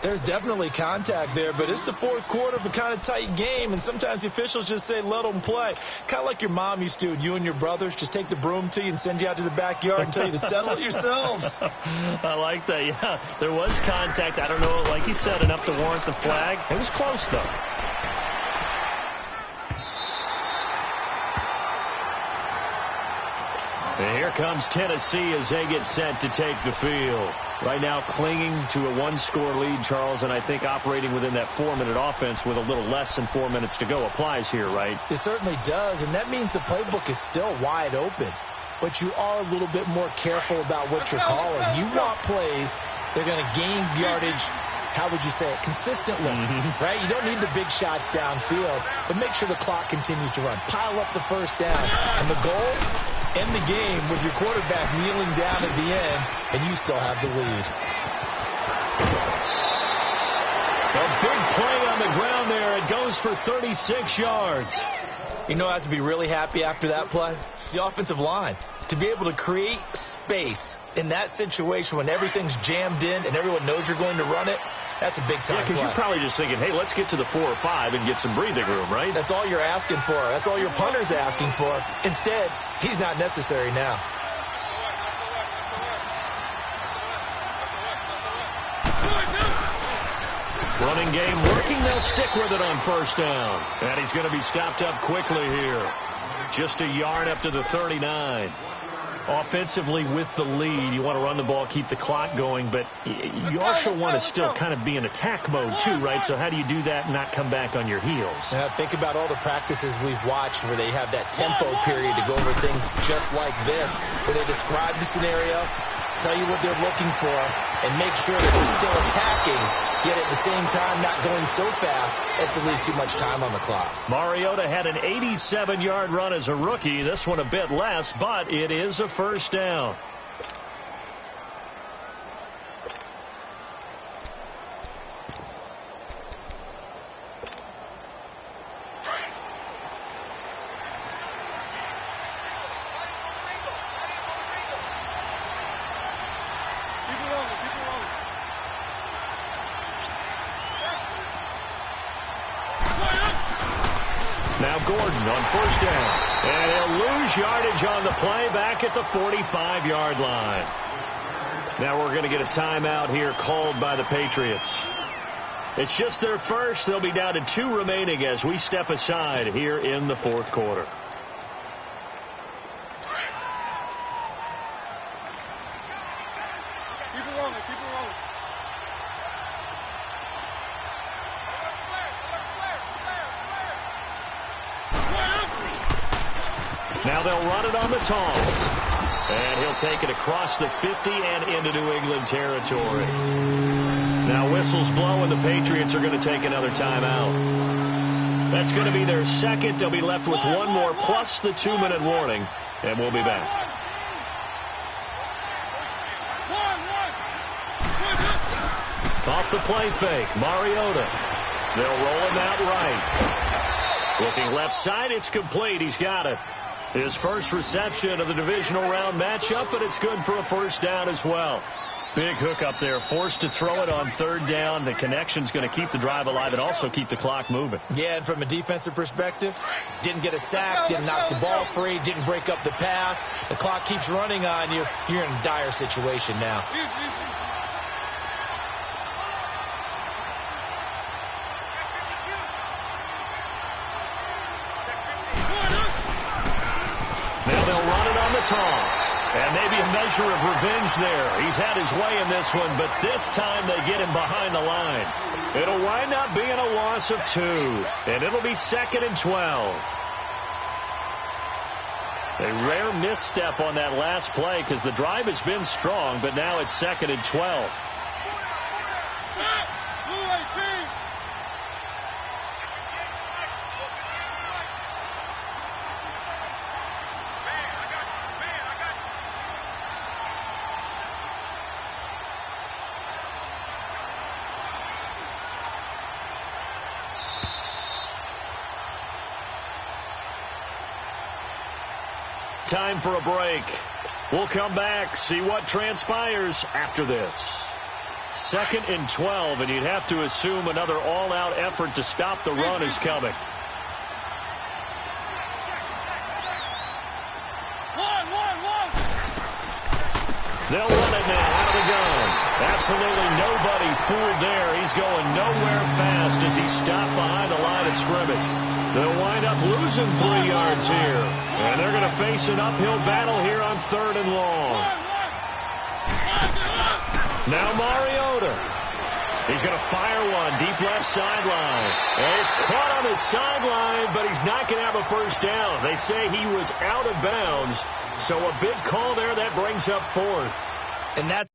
There's definitely contact there, but it's the 4th quarter of a kind of tight game, and sometimes the officials just say, let them play. Kind of like your mom used to, you and your brothers, just take the broom to you and send you out to the backyard and tell you to settle it yourselves. I like that, yeah. There was contact. I don't know, like you said, enough to warrant the flag. It was close, though. And here comes Tennessee as they get set to take the field. Right now clinging to a 1-score lead, Charles, and I think operating within that 4-minute offense with a little less than 4 minutes to go applies here, right? It certainly does, and that means the playbook is still wide open. But you are a little bit more careful about what you're calling. You want plays that are going to gain yardage, how would you say it, consistently, right? You don't need the big shots downfield, but make sure the clock continues to run. Pile up the first down. And the goal, end the game with your quarterback kneeling down at the end, and you still have the lead. A big play on the ground there. It goes for 36 yards. You know, I have to be really happy after that play. The offensive line. To be able to create space in that situation when everything's jammed in and everyone knows you're going to run it, that's a big-time play. Because you're probably just thinking, hey, let's get to the 4 or 5 and get some breathing room, right? That's all you're asking for. That's all your punter's asking for. Instead, he's not necessary now. Running game working. They'll stick with it on first down. And he's going to be stopped up quickly here. Just a yard up to the 39. Offensively with the lead, you want to run the ball, keep the clock going, but you also want to still kind of be in attack mode too, right? So how do you do that and not come back on your heels? Now, think about all the practices we've watched where they have that tempo period to go over things just like this, where they describe the scenario, tell you what they're looking for, and make sure that they're still attacking, yet at the same time not going so fast as to leave too much time on the clock. Mariota had an 87-yard run as a rookie. This one a bit less, but it is a first down. Now Gordon on first down. And he'll lose yardage on the play back at the 45-yard line. Now we're going to get a timeout here called by the Patriots. It's just their first. They'll be down to 2 remaining as we step aside here in the fourth quarter. Keep it rolling, keep it rolling. Now they'll run it on the toss. And he'll take it across the 50 and into New England territory. Now whistles blow and the Patriots are going to take another timeout. That's going to be their second. They'll be left with one more plus the 2-minute warning. And we'll be back. Off the play fake, Mariota. They'll roll him out right. Looking left side, it's complete. He's got it. His first reception of the divisional round matchup, but it's good for a first down as well. Big hook up there, forced to throw it on third down. The connection's going to keep the drive alive and also keep the clock moving. Yeah, and from a defensive perspective, didn't get a sack, didn't knock the ball free, didn't break up the pass. The clock keeps running on you. You're in a dire situation now. Now they'll run it on the toss. And maybe a measure of revenge there. He's had his way in this one, but this time they get him behind the line. It'll wind up being a loss of 2, and it'll be 2nd and 12. A rare misstep on that last play because the drive has been strong, but now it's 2nd and 12. Time for a break. We'll come back, see what transpires after this. 2nd and 12, and you'd have to assume another all-out effort to stop the run is coming. They'll run it now out of the gun. Absolutely nobody fooled there. He's going nowhere fast as he stopped behind the line of scrimmage. They'll wind up losing 3 yards here. And they're going to face an uphill battle here on 3rd and long. Now Mariota. He's going to fire one deep left sideline. And he's caught on his sideline, but he's not going to have a first down. They say he was out of bounds. So a big call there that brings up 4th. And that's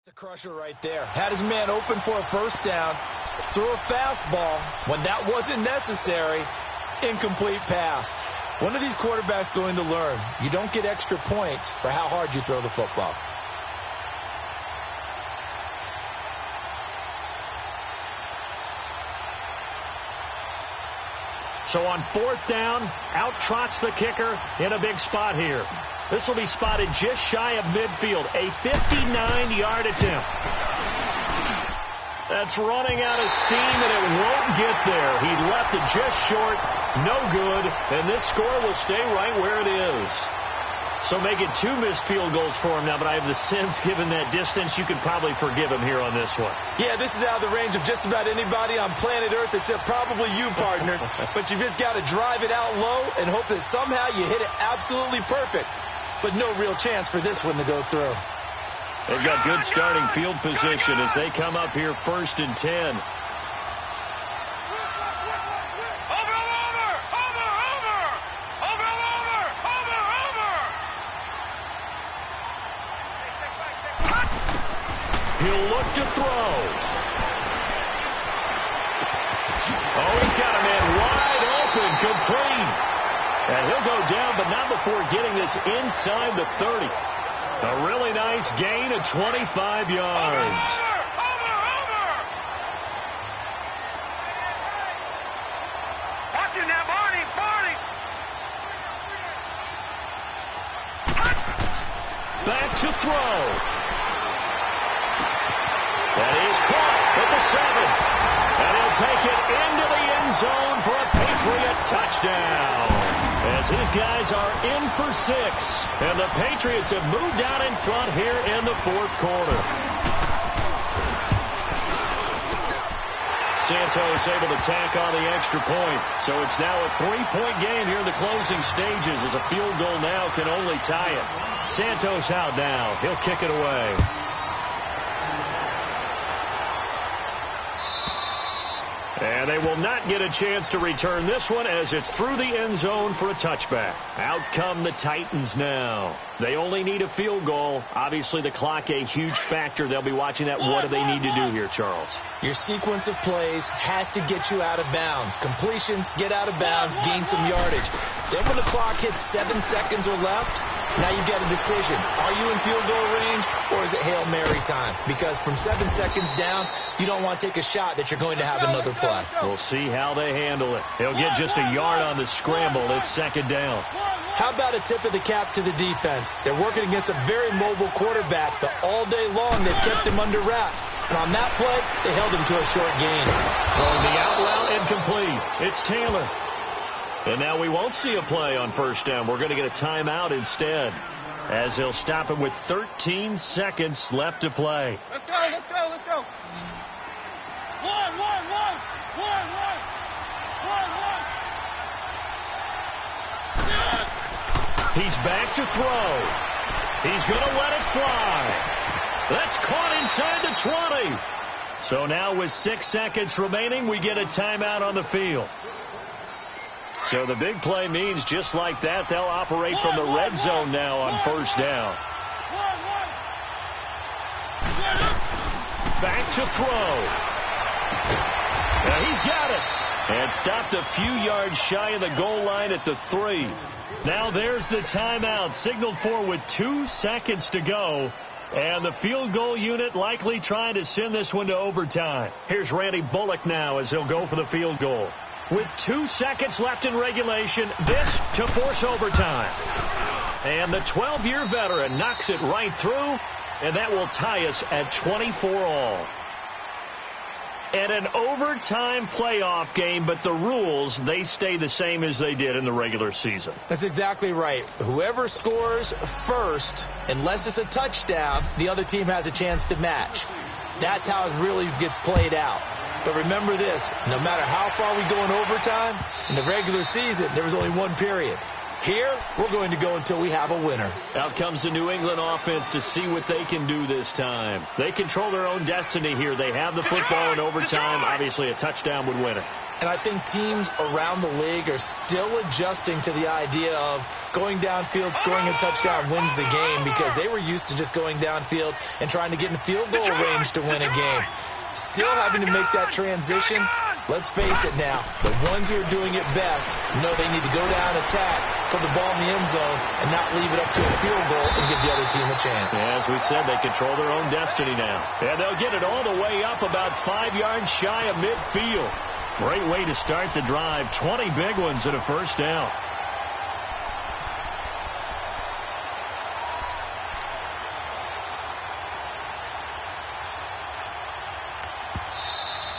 a crusher right there. Had his man open for a first down. Threw a fastball when that wasn't necessary. Incomplete pass. One of these quarterbacks going to learn. You don't get extra points for how hard you throw the football. So on 4th down, out trots the kicker in a big spot here. This will be spotted just shy of midfield. A 59-yard attempt. That's running out of steam, and it won't get there. He left it just short. No good. And this score will stay right where it is. So make it 2 missed field goals for him now, but I have the sense, given that distance, you could probably forgive him here on this one. Yeah, this is out of the range of just about anybody on planet Earth except probably you, partner. But you just got to drive it out low and hope that somehow you hit it absolutely perfect. But no real chance for this one to go through. They've got good starting field position as they come up here 1st and 10. He'll look to throw. Oh, he's got a man wide open, complete. And he'll go down, but not before getting this inside the 30. A really nice gain of 25 yards. Watching that, Barney. Back to throw. That is caught. And he'll take it into the end zone for a Patriot touchdown. As his guys are in for 6. And the Patriots have moved out in front here in the fourth quarter. Santos able to tack on the extra point. So it's now a 3-point game here in the closing stages, as a field goal now can only tie it. Santos out now. He'll kick it away. And they will not get a chance to return this one, as it's through the end zone for a touchback. Out come the Titans now. They only need a field goal. Obviously, the clock a huge factor. They'll be watching that. What do they need to do here, Charles? Your sequence of plays has to get you out of bounds. Completions, get out of bounds, gain some yardage. Then when the clock hits 7 seconds or left, now you get a decision. Are you in field goal range, or is it Hail Mary time? Because from 7 seconds down, you don't want to take a shot that you're going to have another play. We'll see how they handle it. They'll get just a yard on the scramble. It's second down. How about a tip of the cap to the defense? They're working against a very mobile quarterback, but all day long they've kept him under wraps. And on that play, they held him to a short gain. Throwing the out route incomplete. It's Taylor. And now we won't see a play on first down. We're going to get a timeout instead, as they'll stop it with 13 seconds left to play. Let's go, let's go, let's go. One. Yes. He's back to throw. He's going to let it fly. That's caught inside the 20. So now with 6 seconds remaining, we get a timeout on the field. So the big play means just like that, they'll operate from the red zone now on first down. Back to throw. And he's got it. And stopped a few yards shy of the goal line at the 3. Now there's the timeout, signaled for with 2 seconds to go. And the field goal unit likely trying to send this one to overtime. Here's Randy Bullock now as he'll go for the field goal. With 2 seconds left in regulation, this to force overtime. And the 12-year veteran knocks it right through, and that will tie us at 24 all. And an overtime playoff game, but the rules, they stay the same as they did in the regular season. That's exactly right. Whoever scores first, unless it's a touchdown, the other team has a chance to match. That's how it really gets played out. But remember this, no matter how far we go in overtime, in the regular season, there was only one period. Here, we're going to go until we have a winner. Out comes the New England offense to see what they can do this time. They control their own destiny here. They have the football in overtime. Obviously, a touchdown would win it. And I think teams around the league are still adjusting to the idea of going downfield, scoring a touchdown wins the game, because they were used to just going downfield and trying to get in field goal range to win a game. Still having to make that transition. Let's face it now, the ones who are doing it best know they need to go down, attack, put the ball in the end zone, and not leave it up to a field goal and give the other team a chance. Yeah, as we said, they control their own destiny now. And they'll get it all the way up about 5 yards shy of midfield. Great way to start the drive. 20 big ones and a first down.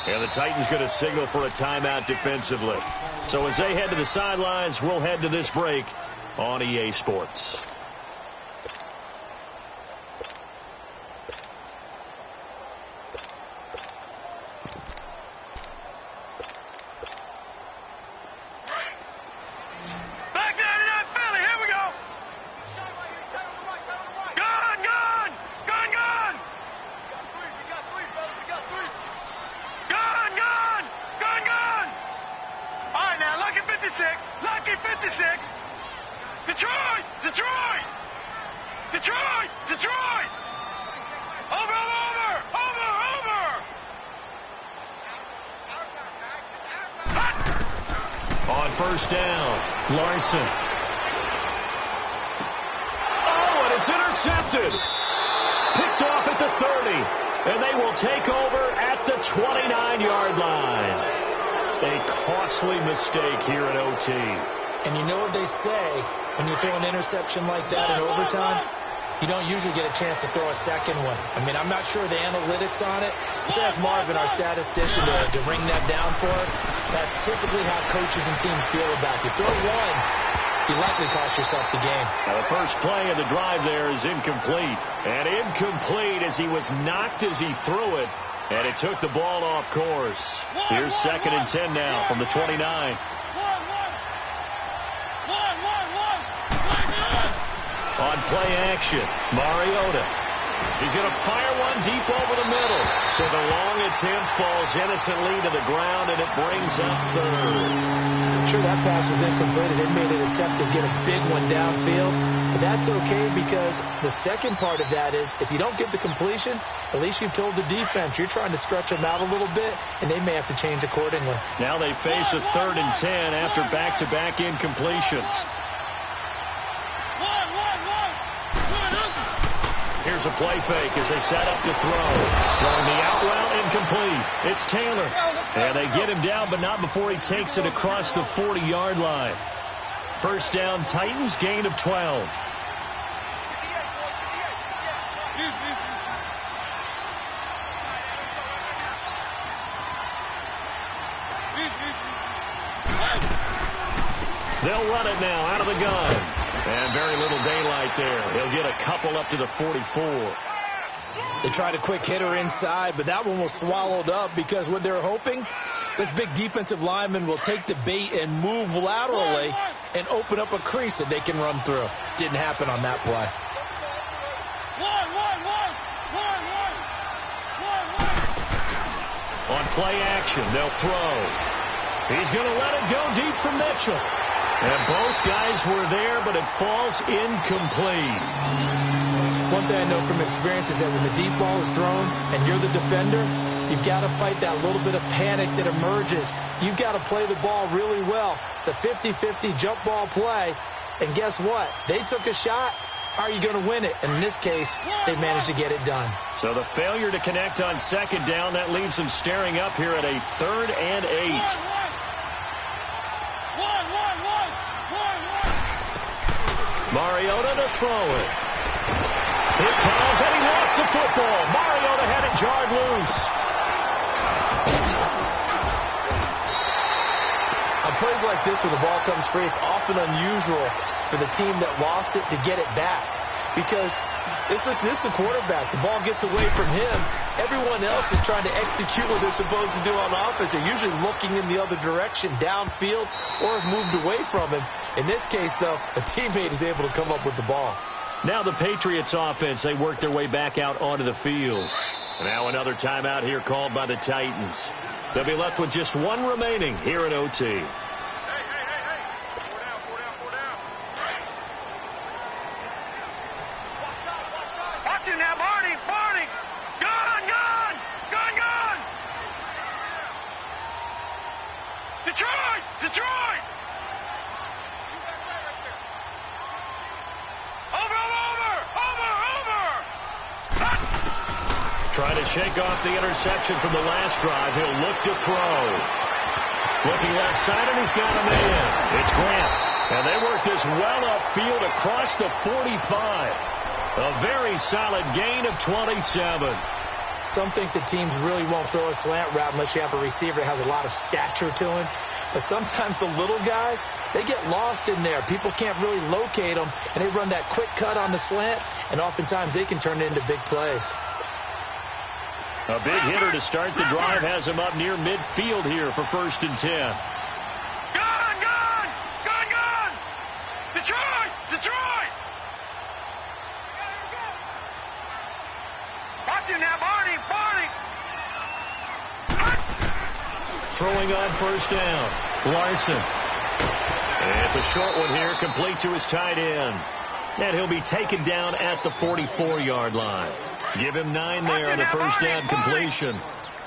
And the Titans going to signal for a timeout defensively. So as they head to the sidelines, we'll head to this break on EA Sports. First down, Larson. Oh, and it's intercepted. Picked off at the 30. And they will take over at the 29-yard line. A costly mistake here in OT. And you know what they say when you throw an interception like that in overtime? you don't usually get a chance to throw a second one. I mean, I'm not sure the analytics on it. Let's ask Marvin, our statistician, to ring that down for us. That's typically how coaches and teams feel about you. Throw one, you likely cost yourself the game. Now the first play of the drive there is incomplete. And incomplete as he was knocked as he threw it. And it took the ball off course. Here's 2nd and 10 now from the 29. On play action, Mariota. He's going to fire one deep over the middle. So the long attempt falls innocently to the ground, and it brings up 3rd. I'm sure that pass was incomplete as they made an attempt to get a big one downfield. But that's okay because the second part of that is if you don't get the completion, at least you've told the defense you're trying to stretch them out a little bit, and they may have to change accordingly. Now they face a 3rd and 10 after back-to-back incompletions. Here's a play fake as they set up to throw. Throwing the out route incomplete. It's Taylor. And they get him down, but not before he takes it across the 40-yard line. First down, Titans, gain of 12. They'll run it now out of the gun. And very little daylight there. He'll get a couple up to the 44. They tried a quick hitter inside, but that one was swallowed up because what they're hoping, this big defensive lineman will take the bait and move laterally and open up a crease that they can run through. Didn't happen on that play. On play action, they'll throw. He's going to let it go deep for Mitchell. And both guys were there, but it falls incomplete. One thing I know from experience is that when the deep ball is thrown and you're the defender, you've got to fight that little bit of panic that emerges. You've got to play the ball really well. It's a 50-50 jump ball play. And guess what? They took a shot. How are you going to win it? And in this case, they managed to get it done. So the failure to connect on 2nd down, that leaves them staring up here at a 3rd and 8. Mariota to throw it. Here comes, and he lost the football. Mariota had it jarred loose. On plays like this where the ball comes free, it's often unusual for the team that lost it to get it back. Because this is the quarterback. The ball gets away from him. Everyone else is trying to execute what they're supposed to do on offense. They're usually looking in the other direction, downfield, or have moved away from him. In this case, though, a teammate is able to come up with the ball. Now the Patriots offense, they work their way back out onto the field. And now another timeout here called by the Titans. They'll be left with just one remaining here in OT. Detroit! Over! Trying to shake off the interception from the last drive. He'll look to throw. Looking left side, and he's got a man. It's Grant. And they work this well upfield across the 45. A very solid gain of 27. Some think the teams really won't throw a slant route unless you have a receiver that has a lot of stature to him. But sometimes the little guys, they get lost in there. People can't really locate them, and they run that quick cut on the slant, and oftentimes they can turn it into big plays. A big hitter to start the drive has him up near midfield here for 1st and 10. Gone! Detroit! Watch him now, Barney! Throwing on 1st down. Larson. And it's a short one here, complete to his tight end. And he'll be taken down at the 44-yard line. Give him 9 there on the 1st down completion.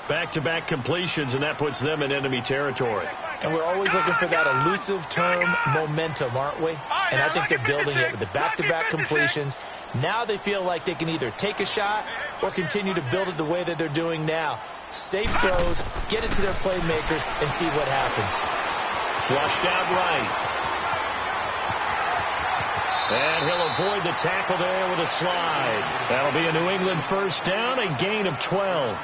Back-to-back completions, and that puts them in enemy territory. And we're always looking for that elusive term momentum, aren't we? And I think they're building it with the back-to-back completions. Now they feel like they can either take a shot or continue to build it the way that they're doing now. Safe throws, get it to their playmakers, and see what happens. Flushed out right. And he'll avoid the tackle there with a slide. That'll be a New England first down, a gain of 12.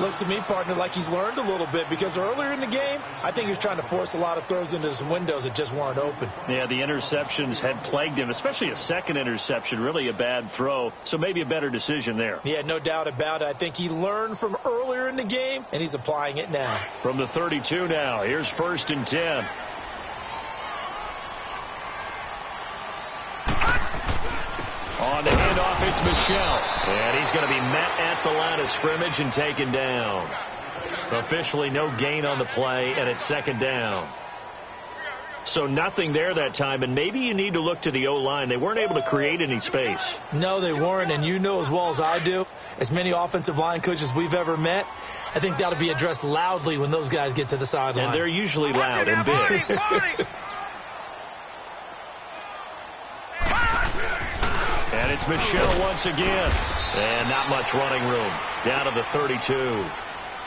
Looks to me, partner, like he's learned a little bit, because earlier in the game, I think he was trying to force a lot of throws into some windows that just weren't open. Yeah, the interceptions had plagued him, especially a second interception, really a bad throw, so maybe a better decision there. Yeah, no doubt about it. I think he learned from earlier in the game, and he's applying it now. From the 32 now, here's 1st and 10. On the handoff, it's Michel. And he's going to be met at the line of scrimmage and taken down. Officially no gain on the play, and it's 2nd down. So nothing there that time, and maybe you need to look to the O-line. They weren't able to create any space. No, they weren't, and you know as well as I do, as many offensive line coaches we've ever met, I think that'll be addressed loudly when those guys get to the sideline. And they're usually loud and big. And it's Michel once again. And not much running room. Down to the 32.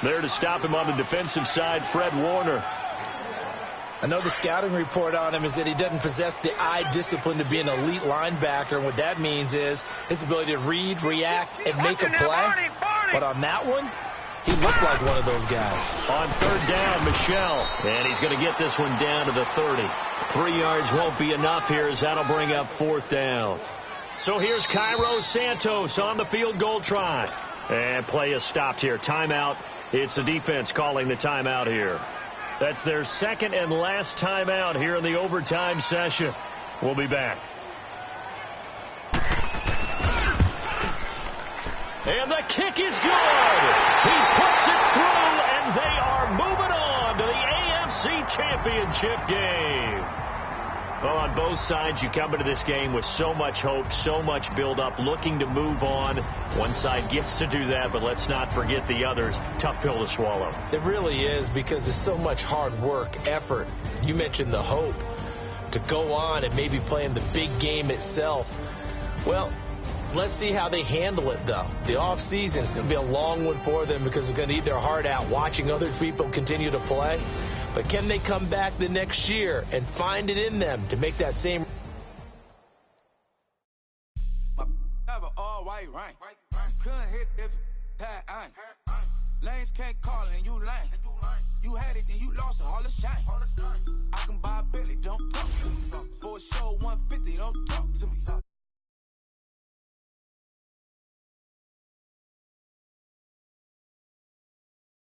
There to stop him on the defensive side, Fred Warner. I know the scouting report on him is that he doesn't possess the eye discipline to be an elite linebacker. And what that means is his ability to read, react, and make a play. But on that one, he looked like one of those guys. On 3rd down, Michel. And he's going to get this one down to the 30. 3 yards won't be enough here, as that'll bring up 4th down. So here's Cairo Santos on the field goal try. And play is stopped here. Timeout. It's the defense calling the timeout here. That's their 2nd and last timeout here in the overtime session. We'll be back. And the kick is good. He puts it through, and they are moving on to the AFC Championship game. Well, on both sides, you come into this game with so much hope, so much build-up, looking to move on. One side gets to do that, but let's not forget the others. Tough pill to swallow. It really is, because there's so much hard work, effort. You mentioned the hope to go on and maybe play in the big game itself. Well, let's see how they handle it, though. The offseason is going to be a long one for them, because they're going to eat their heart out watching other people continue to play. But can they come back the next year and find it in them to make that same... Couldn't hit if that ain't. Lanes can't call and you lame. You had it, then you lost it, all the shame. I can buy